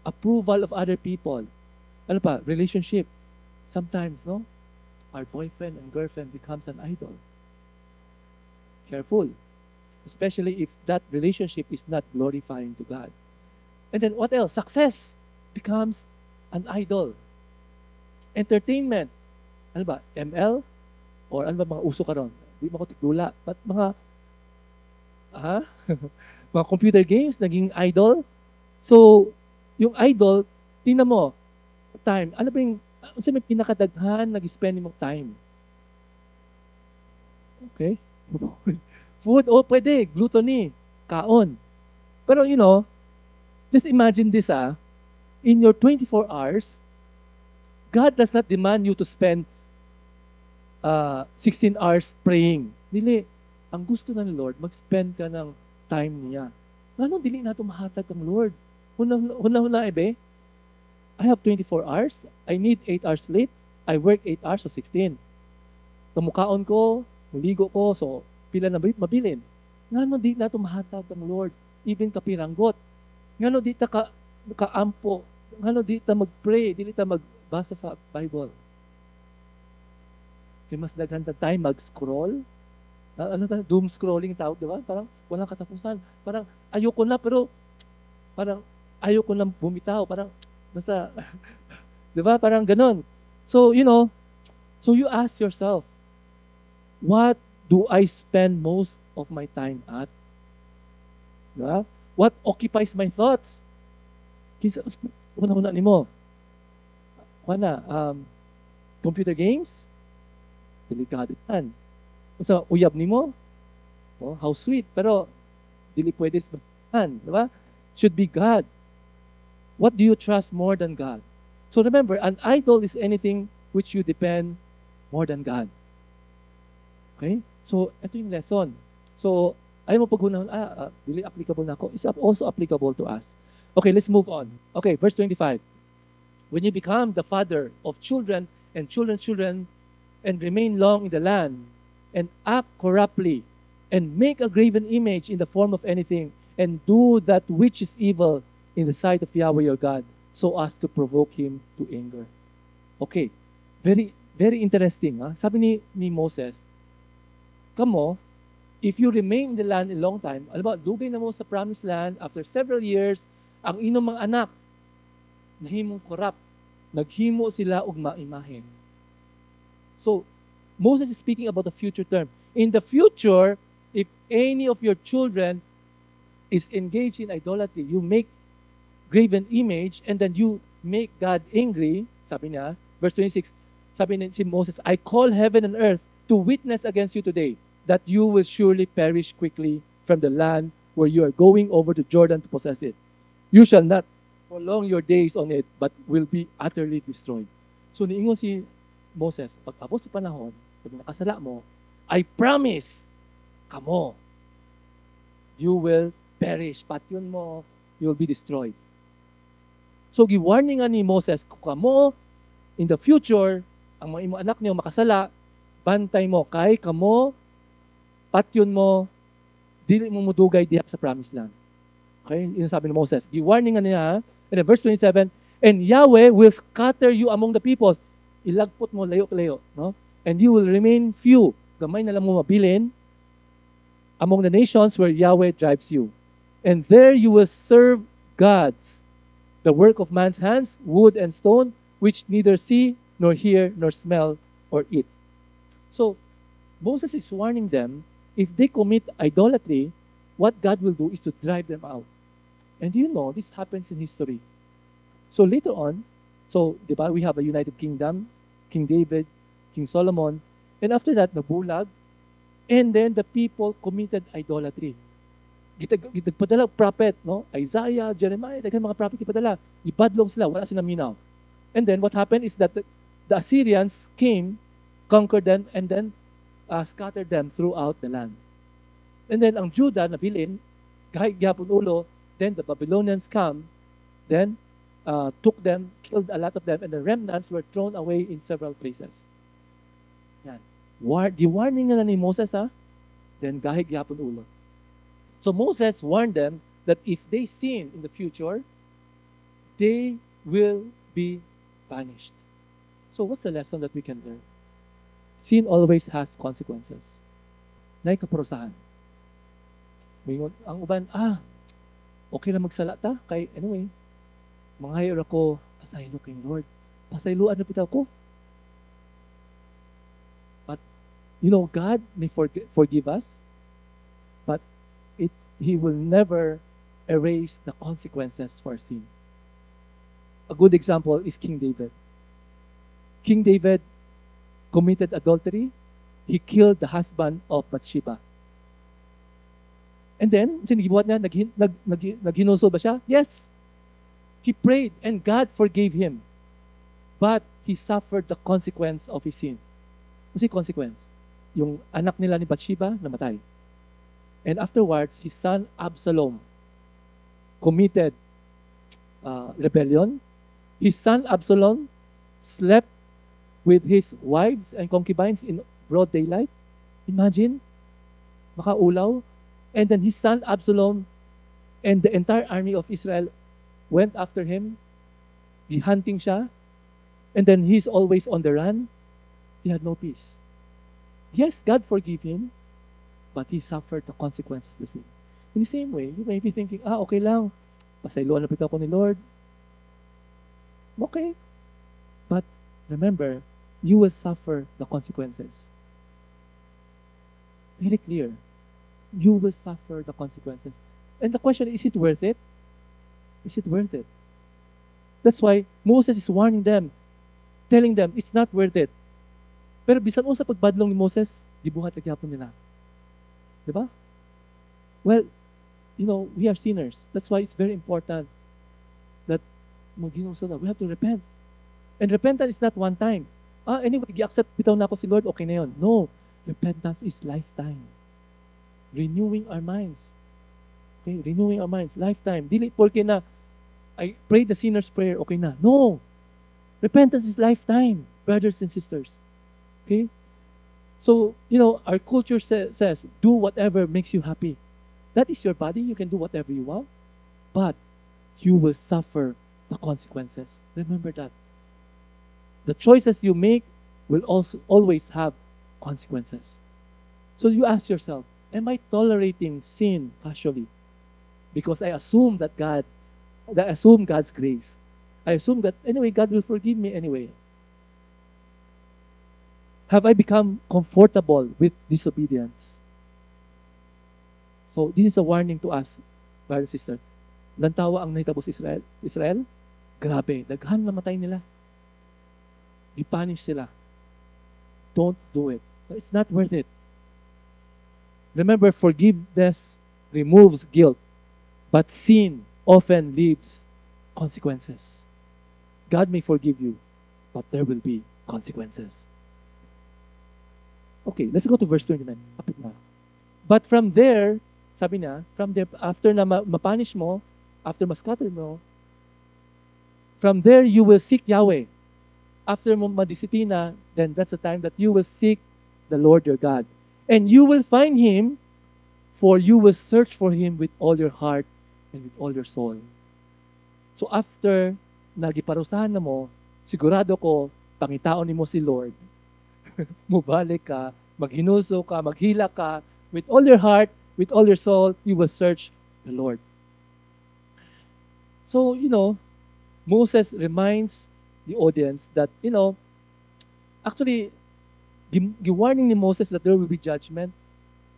Approval of other people. Ano pa? Relationship. Sometimes, our boyfriend and girlfriend becomes an idol. Careful. Especially if that relationship is not glorifying to God. And then what else? Success becomes an idol. Entertainment. Ano ba? ML? Or ano ba mga uso karon? Di mo ko tikdula. But mga mga computer games naging idol. So, yung idol, tingnan mo, time. Ano ba yung may pinakadaghan nag-spend mong time? Okay? Food, pwede. Gluttony. Kaon. Pero just imagine this, in your 24 hours, God does not demand you to spend 16 hours praying. Dili. Ang gusto ng Lord, mag-spend ka ng time niya. Ano, dili na ito mahatag ang Lord. Huna, ebe, I have 24 hours. I need 8 hours sleep. I work 8 hours, so 16. Kamukaon ko, muligo ko, so pila na mabilin. Ngano di na ito mahatag ang Lord, even kapiranggot. Ngano di ta kaampo. Ngano di ta mag-pray, di ta magbasa sa Bible. Kaya mas daghan ta time mag-scroll. Doom scrolling tawag, di ba? Parang walang katapusan. Parang ayoko na, pero parang ayoko na bumitaw. Parang basta, di ba? Parang ganon. So, so you ask yourself, what do I spend most of my time at? Di ba? What occupies my thoughts? Kisa, una ni mo. Computer games? Delikado yan. So, uyab ni mo? How sweet. Pero, dili pwede sabahan. Di ba? Should be God. What do you trust more than God? So remember, an idol is anything which you depend more than God. Okay? So, ito yung lesson. So, ayaw mo paghunahon, dili applicable na ako. It's also applicable to us. Okay, let's move on. Okay, verse 25. When you become the father of children and children's children and remain long in the land and act corruptly and make a graven image in the form of anything and do that which is evil in the sight of Yahweh your God, so as to provoke Him to anger. Okay, very, very interesting. Sabi ni Moses, kamo, if you remain in the land a long time, alam ba, dugay na mo sa promised land, after several years, ang inyong mga anak, nahimong corrupt, Naghimo sila og maimahe. So, Moses is speaking about the future term. In the future, if any of your children is engaged in idolatry, you make graven image, and then you make God angry, sabi niya, verse 26, sabi ni si Moses, I call heaven and earth to witness against you today that you will surely perish quickly from the land where you are going over to Jordan to possess it. You shall not prolong your days on it, but will be utterly destroyed. So niingon si Moses, pag abot sa panahon, pag nakasala mo, I promise, kamo, you will perish. Patyon mo, you will be destroyed. So, giwarningan ni Moses, kung kamo, in the future, ang mga imong anak niyo makasala, bantay mo, kay kamo, patyon mo, dili mo mudugay diha sa promised land. Okay? Yun sabi ni Moses. Giwarningan niya, and then verse 27, and Yahweh will scatter you among the peoples. Ilagpot mo layo-layo, no? And you will remain few. Gamay na lang mo mabilin among the nations where Yahweh drives you. And there you will serve gods, the work of man's hands, wood and stone, which neither see, nor hear, nor smell, or eat. So, Moses is warning them, if they commit idolatry, what God will do is to drive them out. And you know, this happens in history. So later on, di ba, we have a united kingdom, King David, King Solomon, and after that, nabulag, and then the people committed idolatry. Gitagpadala prophet, no? Isaiah, Jeremiah, daghang mga prophet ipadala. Ibadlong sila, wala silang minaw. And then what happened is that the Assyrians came, conquered them, and then scattered them throughout the land. And then ang Judah nabilin, kahit gyapon ulo, then the Babylonians come, then took them, killed a lot of them, and the remnants were thrown away in several places. Yan. Di-warning na ni Moses, ha? Then kahit gyapon ulo. So Moses warned them that if they sin in the future, they will be punished. So what's the lesson that we can learn? Sin always has consequences. Nay kaparusahan. Ang uban, okay na magsala ta. Kay, anyway, manghayar ako, pasaylo kay Lord. Pasayloan na pita ko. But, you know, God may forgive us, but He will never erase the consequences for sin. A good example is King David. King David committed adultery. He killed the husband of Bathsheba. And then, sinigibuhat niya, naghinuso ba siya? Yes. He prayed and God forgave him. But he suffered the consequence of his sin. Kasi consequence? Yung anak nila ni Bathsheba, namatay. And afterwards, his son Absalom committed rebellion. His son Absalom slept with his wives and concubines in broad daylight. Imagine, makaulaw. And then his son Absalom and the entire army of Israel went after him, hunting siya, and then he's always on the run. He had no peace. Yes, God forgave him, but he suffered the consequence of the sin. In the same way, you may be thinking, okay lang, pasayloan na pita ko ni Lord. Okay. But remember, you will suffer the consequences. Very clear. You will suffer the consequences. And the question is it worth it? Is it worth it? That's why Moses is warning them, telling them it's not worth it. Pero bisan unsa pagbadlong ni Moses, gibuhat gyapon nila. Diba? Well, you know, we are sinners. That's why it's very important that maghinungso na. We have to repent. And repentance is not one time. Anyway, i-accept bitaw na ako si Lord, okay na yun. No. Repentance is lifetime. Renewing our minds. Okay? Renewing our minds. Lifetime. Dili porque na I pray the sinner's prayer, okay na. No. Repentance is lifetime, brothers and sisters. Okay? So, you know, our culture says, do whatever makes you happy. That is your body. You can do whatever you want. But you will suffer the consequences. Remember that. The choices you make will also always have consequences. So you ask yourself, am I tolerating sin casually? Because I assume God's grace. I assume that anyway, God will forgive me anyway. Have I become comfortable with disobedience? So, this is a warning to us, brothers and sisters. Lantawa ang nahitabo sa Israel, grabe, daghan namatay nila. Gipunish sila. Don't do it. It's not worth it. Remember, forgiveness removes guilt, but sin often leaves consequences. God may forgive you, but there will be consequences. Okay, let's go to verse 29. Kapit na. But from there, sabi niya, from there, after na mapunish mo, after ma-scatter mo, from there you will seek Yahweh. After mo madisiplina, then that's the time that you will seek the Lord your God. And you will find Him, for you will search for Him with all your heart and with all your soul. So after nagiparusahan na mo, sigurado ko, pangitaon ni mo si Lord. Mubalik ka, maghinuso ka, maghila ka, with all your heart, with all your soul, you will search the Lord. So, Moses reminds the audience that, actually, warning ni Moses that there will be judgment,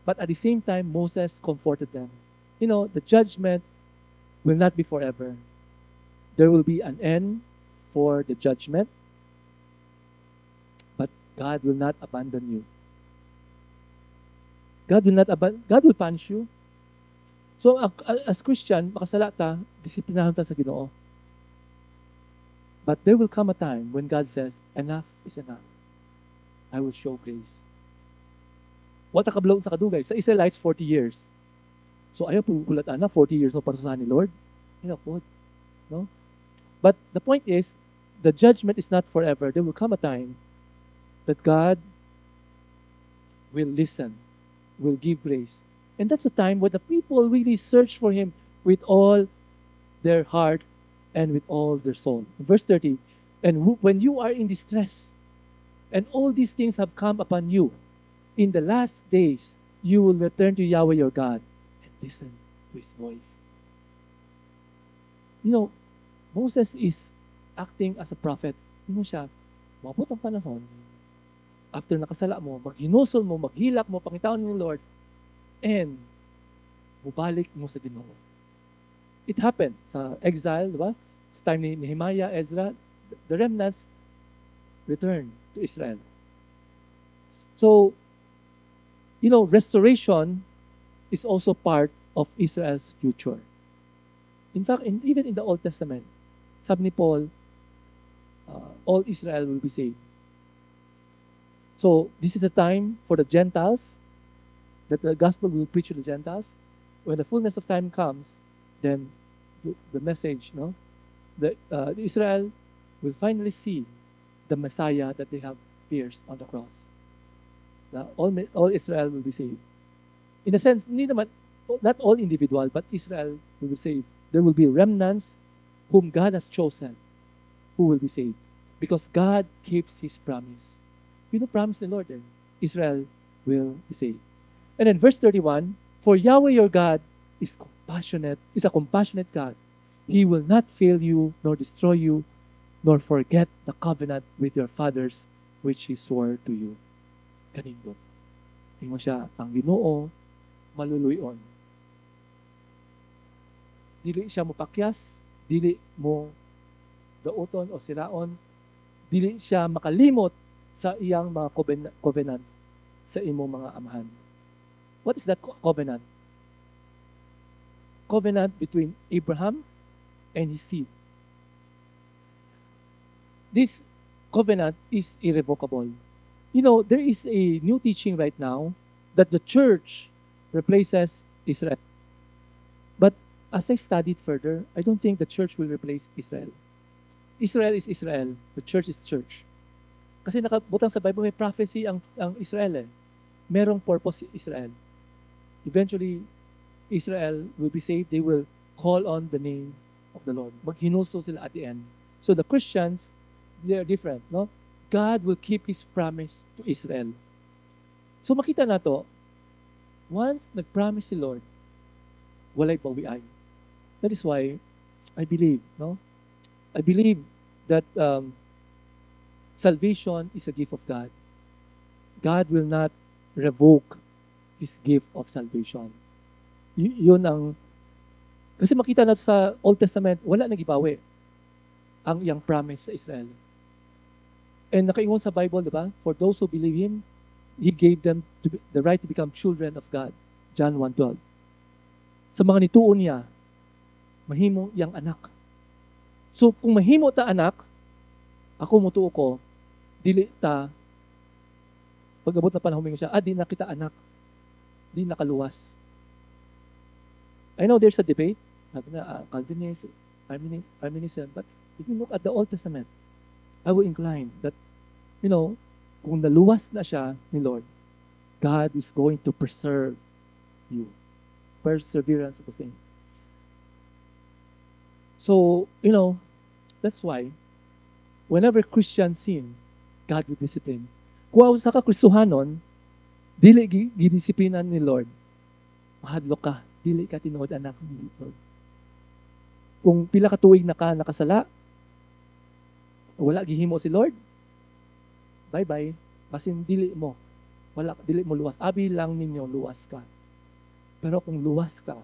but at the same time, Moses comforted them. The judgment will not be forever. There will be an end for the judgment, but God will not abandon you. God will punish you. So, as Christian, makasala ta, disiplinahan ta sa Ginoo. But there will come a time when God says, enough is enough. I will show grace. What nakablaw sa kadugay? Sa Israelites, 40 years. So, ayaw po kulatan na 40 years o parusahan ni Lord. Ayaw po. No? But the point is, the judgment is not forever. There will come a time that God will listen, will give grace. And that's a time when the people really search for Him with all their heart and with all their soul. In verse 30, and when you are in distress, and all these things have come upon you, in the last days, you will return to Yahweh your God and listen to His voice. Moses is acting as a prophet. Siya, mabot ang panahon. After nakasala mo, maghinusol mo, maghilak mo, pangitawan ng Lord, and mubalik mo sa Ginoo. It happened sa exile, diba? Sa time ni Nehemiah, Ezra, the remnants returned to Israel. So, restoration is also part of Israel's future. In fact, even in the Old Testament, sabi ni Paul, all Israel will be saved. So, this is a time for the Gentiles, that the gospel will preach to the Gentiles. When the fullness of time comes, then the message, Israel will finally see the Messiah that they have pierced on the cross. Now, all Israel will be saved. In a sense, not all individual, but Israel will be saved. There will be remnants whom God has chosen who will be saved. Because God keeps His promise. Promise the Lord then, Israel will be saved. And then verse 31, for Yahweh your God is a compassionate God. He will not fail you, nor destroy you, nor forget the covenant with your fathers, which He swore to you. Kanindot. Tingnan mo siya, ang Ginoo, maluluyon. Dili siya mapakyas, dili mo dauton o siraon, dili siya makalimot sa iyang mga covenant sa imong mga amahan. What is that covenant? Covenant between Abraham and his seed. This covenant is irrevocable. There is a new teaching right now that the church replaces Israel. But as I studied further, I don't think the church will replace Israel. Israel is Israel. The church is church. Kasi nakabutang sa Bible, may prophecy ang Israel eh. Merong purpose si Israel. Eventually, Israel will be saved. They will call on the name of the Lord. Maghinuso sila at the end. So the Christians, they are different, no? God will keep His promise to Israel. So makita na to, once nag-promise si Lord, walay bawian. That is why I believe, no? I believe that salvation is a gift of God. God will not revoke His gift of salvation. Yun ang, kasi makita natin sa Old Testament, wala nagibawi ang iyang promise sa Israel. And nakaingon sa Bible, di ba? For those who believe Him, He gave them the right to become children of God. John 1:12. Sa mga nituon niya, mahimo yang anak. So, kung mahimo ta anak, ako mutuo ko, dili ta, pag-abot na panahon siya, di na kita anak. Di nakaluwas. I know there's a debate, sabi na, Calvinist, Arminianism, but if you look at the Old Testament, I will incline that, kung naluwas na siya ni Lord, God is going to preserve you. Perseverance of the saint. So, that's why, whenever Christians sin, God will discipline. Kung ako sa Kristohanon, dili gidisiplinan ni Lord, mahadlok ka, dili ka tinuod anak ni Lord. Kung pila ka tuig na ka nakasala, wala gihimo si Lord, bye-bye. Basin dili mo luwas. Abi lang ninyo luwas ka. Pero kung luwas ka,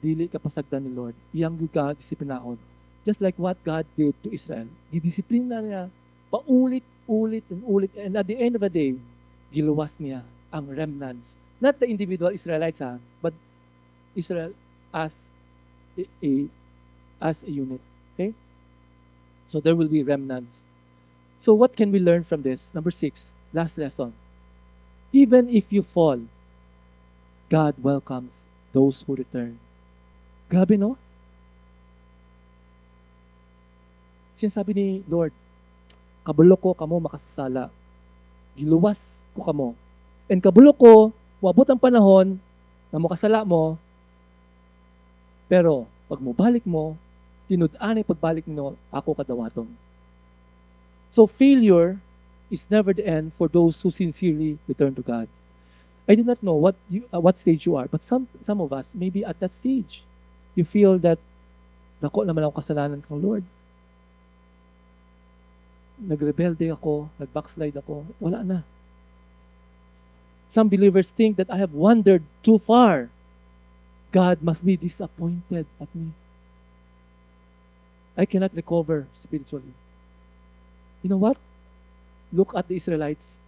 dili ka pasagdan ni Lord, iyang ka disiplinahon. Just like what God did to Israel. Gidisiplina niya paulit-ulit and ulit. And at the end of the day, giluwas niya ang remnants. Not the individual Israelites, but Israel as a unit. Okay? So there will be remnants. So what can we learn from this? Number 6, last lesson. Even if you fall, God welcomes those who return. Grabe, no? Sinasabi ni Lord, kabulok ko kamo makasasala. Giluwas ko kamo. And kabulok ko, wabot ang panahon na makasala mo, pero pag mubalik mo, tinud-an ay pagbalik mo, ako kadawaton. So failure is never the end for those who sincerely return to God. I do not know what stage you are, but some of us, maybe at that stage, you feel that, dako naman ako kasalanan kang Lord. Nagrebelde ako, nagbackslide ako, wala na. Some believers think that I have wandered too far. God must be disappointed at me. I cannot recover spiritually. You know what? Look at the Israelites.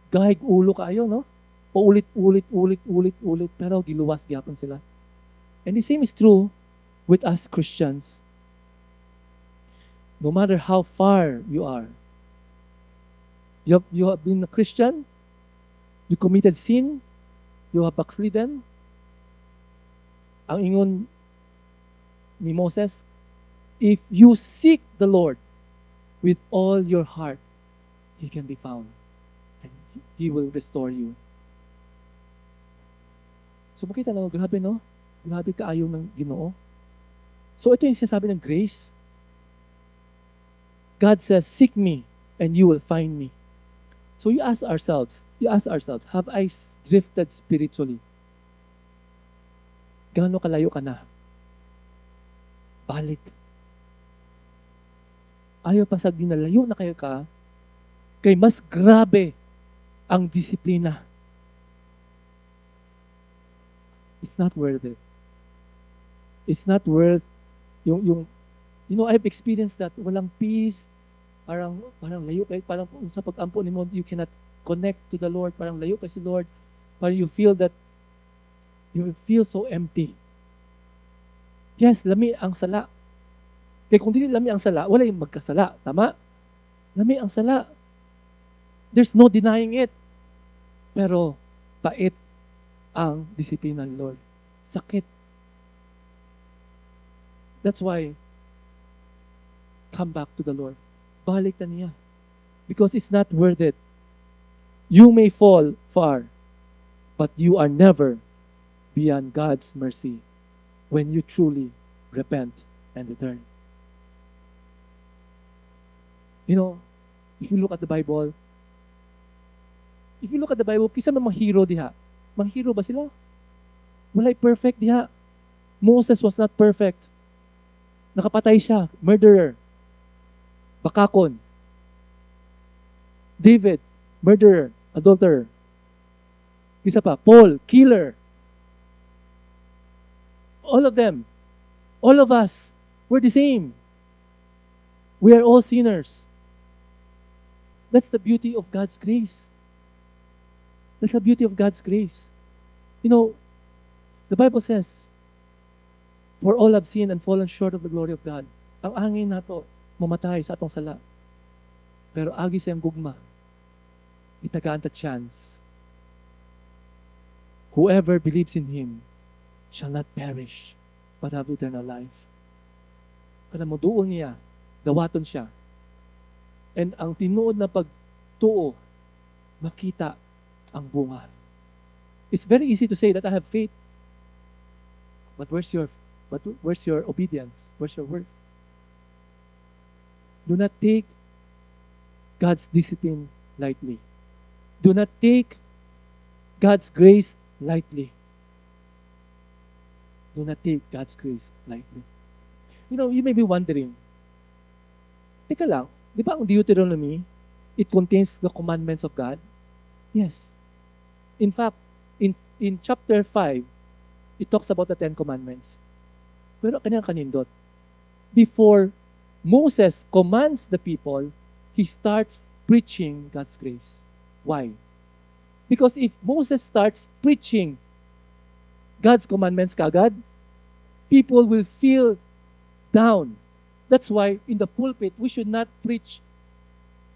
Gahig ulo kayo, no? Paulit, pero giluwas gyapon sila. And the same is true with us Christians. No matter how far you are, you have been a Christian, you committed sin, you have backslidden. Ang ingon ni Moses, if you seek the Lord with all your heart, He can be found. And He will restore you. So makita na, grabe no? Grabe kaayo ng Ginoo. So ito yung sinasabi ng grace. God says, seek me and you will find me. So you ask ourselves, have I drifted spiritually? Gaano kalayo ka na? Balik. Ayaw pasag din na layo na kayo ka, kay mas grabe ang disiplina. It's not worth it. It's not worth I've experienced that. Walang peace. Parang layo kayo. Parang sa pag-ampo ni mo, you cannot connect to the Lord. Parang layo kayo si Lord. Parang you feel so empty. Yes, lami ang sala. Kaya kung hindi lami ang sala, wala yung magkasala. Tama? Lami ang sala. There's no denying it. Pero, pait ang disiplina ng Lord. Sakit. That's why, come back to the Lord. Balik na niya. Because it's not worth it. You may fall far, but you are never beyond God's mercy when you truly repent and return. If you look at the Bible, kisa mga hero diha. Mga hero ba sila? Walay perfect diha. Moses was not perfect. Nakapatay siya, murderer. Bakakon. David, murderer, adulterer. Isa pa, Paul, killer. All of them, all of us, we're the same. We are all sinners. That's the beauty of God's grace. That's the beauty of God's grace. You know, the Bible says, for all have sinned and fallen short of the glory of God. Ang angin nato, mamatay sa atong sala. Pero agi siyang gugma, itagaan ta chance. Whoever believes in Him shall not perish, but have eternal life. Kada mo doon niya, dawaton siya. And ang tinuod na pagtuo, makita ang bunga. It's very easy to say that I have faith. But where's your obedience? Where's your work? Do not take God's discipline lightly. Do not take God's grace lightly. Do not take God's grace lightly. You know, you may be wondering, teka lang, di ba ang Deuteronomy, it contains the commandments of God? Yes. In fact, in chapter 5, it talks about the 10 commandments. Pero kanyang kanindot. Before Moses commands the people, he starts preaching God's grace. Why? Because if Moses starts preaching God's commandments kagad, people will feel down. That's why in the pulpit, we should not preach.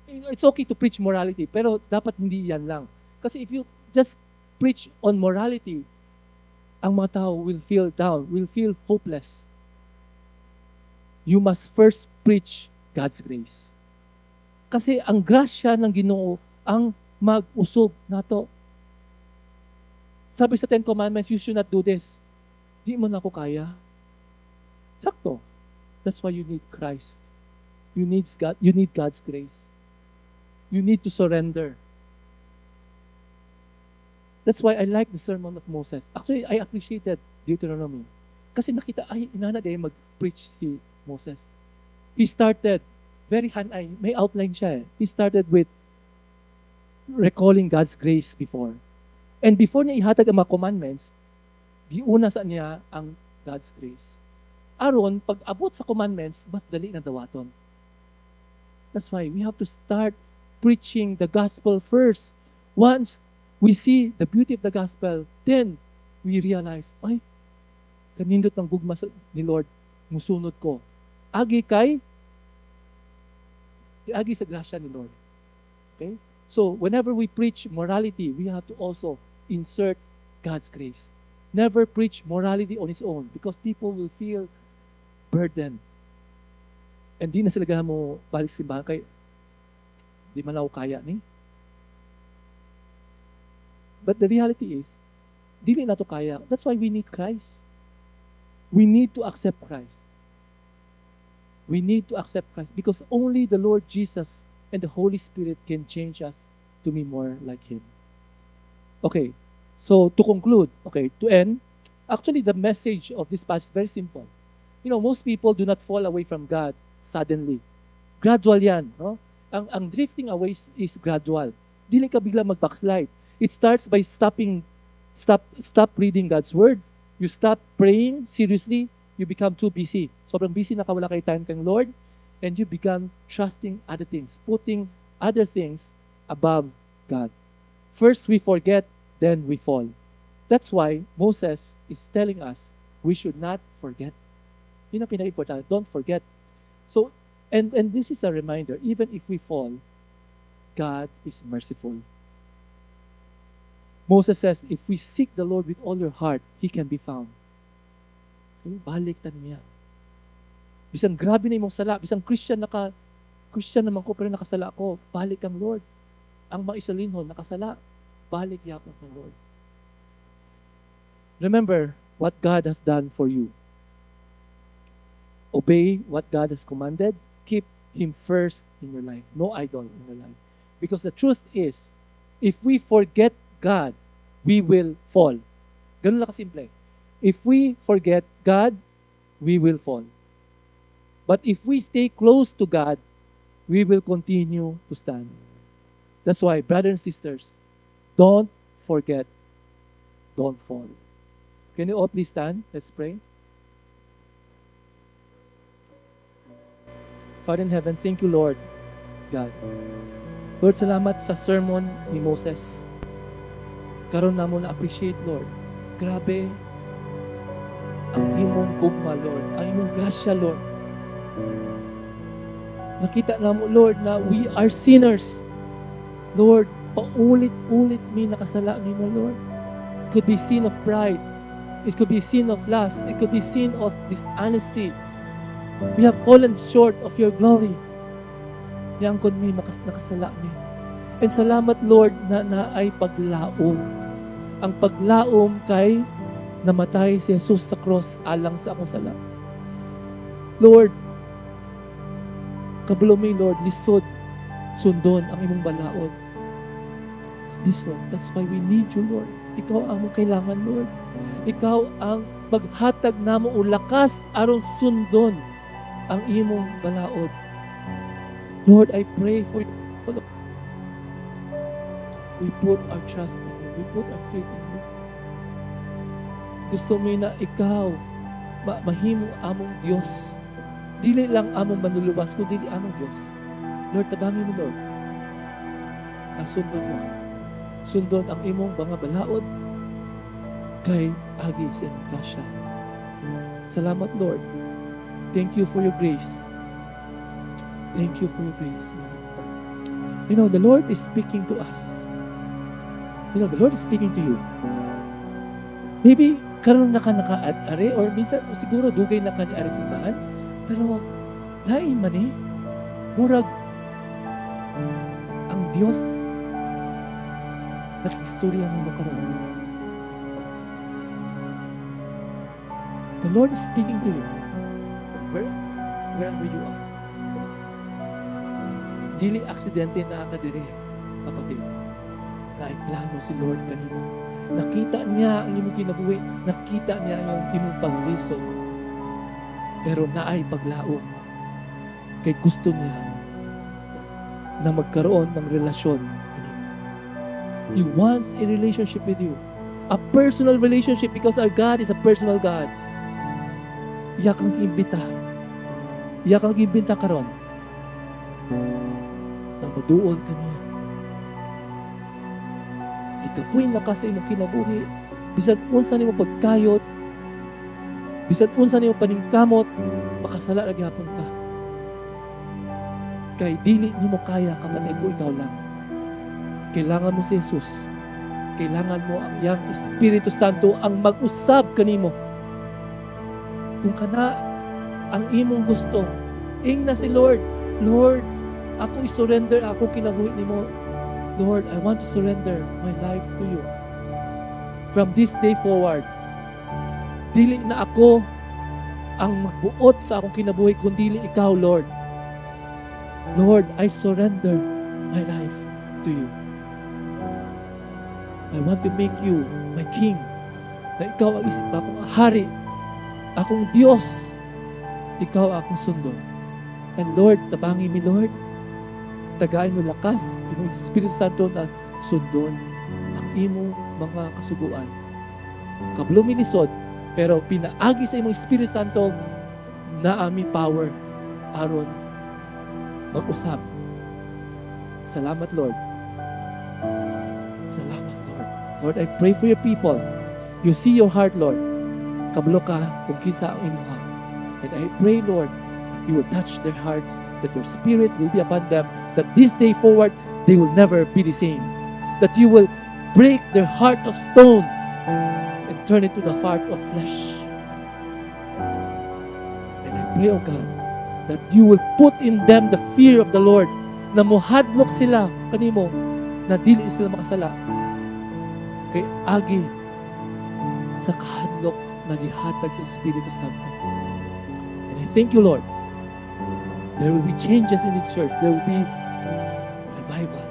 It's okay to preach morality, pero dapat hindi yan lang. Kasi if you just preach on morality, ang mga tao will feel down, will feel hopeless. You must first preach God's grace. Kasi ang grasya ng Ginoo ang mag-usog nato. Sabi sa 10 Commandments, you should not do this. Di mo na ako kaya. Sakto. That's why you need Christ. You need God's grace. You need to surrender. That's why I like the sermon of Moses. Actually, I appreciated Deuteronomy. Kasi nakita, ay, inanad mag-preach si Moses. He started, very hanay, may outline siya eh. He started with recalling God's grace before. And before niya ihatag ang mga commandments, giuna sa niya ang God's grace. Aron, pag abot sa commandments, mas dali na dawaton. That's why we have to start preaching the gospel first. Once we see the beauty of the gospel, then we realize, ay, kanindot ng gugma ni Lord, musunod ko. Agi sa grasya ni Lord. Okay? So, whenever we preach morality, we have to also insert God's grace. Never preach morality on its own because people will feel burdened. And di na sila ganahan mo balik simbahan kay di man ako kaya ni. But the reality is, di na to kaya. That's why we need Christ. We need to accept Christ. We need to accept Christ because only the Lord Jesus and the Holy Spirit can change us to be more like Him. Okay, so to conclude, to end, actually the message of this passage is very simple. You know, most people do not fall away from God suddenly. Gradual yan. No? Ang drifting away is gradual. Dili ka bigla mag-backslide. It starts by stop reading God's Word. You stop praying seriously. You become too busy. Sobrang busy, nakawala kay time kang Lord. And you become trusting other things. Putting other things above God. First we forget, then we fall. That's why Moses is telling us we should not forget. Yun ang pinaka-importante. Don't forget. So, and this is a reminder, even if we fall, God is merciful. Moses says, if we seek the Lord with all your heart, He can be found. Okay? Balik ta niya. Bisang grabe na imong sala, bisang Christian naman ko, pero nakasala ako, balik ang Lord. Ang mga isalinhon, nakasala, balik yapon ng Lord. Remember what God has done for you. Obey what God has commanded. Keep Him first in your life. No idol in your life. Because the truth is, if we forget God, we will fall. Ganun lang kasimple. If we forget God, we will fall. But if we stay close to God, we will continue to stand. That's why, brothers and sisters, don't forget, don't fall. Can you all please stand? Let's pray. Father in heaven, thank you, Lord God. Lord, salamat sa sermon ni Moses. Karon na mo na-appreciate, Lord. Grabe ang imong gugma, Lord. Ang imong grasya, Lord. Nakita na mo, Lord, na we are sinners. Lord, paulit-ulit may nakasala ni mo, Lord. It could be sin of pride. It could be sin of lust. It could be sin of dishonesty. We have fallen short of your glory. Yang kung may nakasala mi. And salamat, Lord, na ay paglaom. Ang paglaom kay namatay si Jesus sa cross alang sa akong sala. Lord, kabalo mi, Lord, lisod, sundon ang imong balaod. This one, that's why we need you, Lord. Ikaw ang kailangan, Lord. Ikaw ang maghatag namo o lakas aron sundon ang imong balaod. Lord, I pray for you. We put our trust in you. We put our faith in you. Gusto mo na ikaw mahimo among Diyos. Dili lang among manluluwas, kundi dili among Diyos. Lord, tabangin mo, Lord. Sundon mo. Sundon ang imong mga balaod kay agi sa imong grasya. Salamat, Lord. Thank you for your grace. Thank you for your grace, Lord. You know, the Lord is speaking to us. You know, the Lord is speaking to you. Maybe, karon na ka naka-ari, or minsan, siguro, dugay na ka ni ari sintaan, pero, lain man eh, murag, ang Diyos, nakikistorya mo karon. The Lord is speaking to you. Wherever you are. Dili aksidente na ka dire, kapatid. Na ay plano si Lord kanino. Nakita niya ang imong kinabuhi, nakita niya ang imong pangliso. Pero naay paglaom. Kay gusto niya na magkaroon ng relasyon kanino. He wants a relationship with you. A personal relationship because our God is a personal God. Iya kang imbita. Iya kang imbita karon na maduol ka niya. Ikapoy na ka sa imong kinabuhi. Bisan unsa nimo pagkayot, bisan unsa nimo paningkamot, makasala ra gyapon ka. Kay dili nimo kaya kapatid ko ikaw lang. Kailangan mo si Jesus. Kailangan mo ang iyang Espiritu Santo ang mag-usab kanimo. Kung kana ang imong gusto, ing na si Lord, Lord, ako i-surrender, ako kinabuhi nimo. Lord, I want to surrender my life to you. From this day forward, dili na ako ang magbuot sa akong kinabuhi, kundi ikaw, Lord. Lord, I surrender my life to you. I want to make you my King. Na ikaw ang isip akong hari, akong Diyos, ikaw akong sundon. And Lord, tabangi mi, Lord, tagaan mo lakas, imong Espiritu Santo na sundon ang imong mga kasuguan. Kablo minisod, pero pinaagi sa imong Espiritu Santo na aming power aron mag-usab. Salamat, Lord. Salamat, Lord. Lord, I pray for your people. You see your heart, Lord. Kablo ka kung kinsa ang imuha. And I pray, Lord, that you will touch their hearts, that your Spirit will be upon them, that this day forward, they will never be the same. That you will break their heart of stone and turn it to the heart of flesh. And I pray, O God, that you will put in them the fear of the Lord, na mohadlok sila kanimo, na dili sila makasala. Kay agi sa kahadlok nagihatag sa Espiritu Santo. And I thank you, Lord. There will be changes in this church. There will be revival.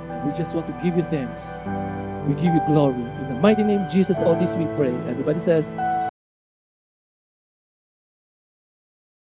And we just want to give you thanks. We give you glory. In the mighty name of Jesus, all this we pray. Everybody says,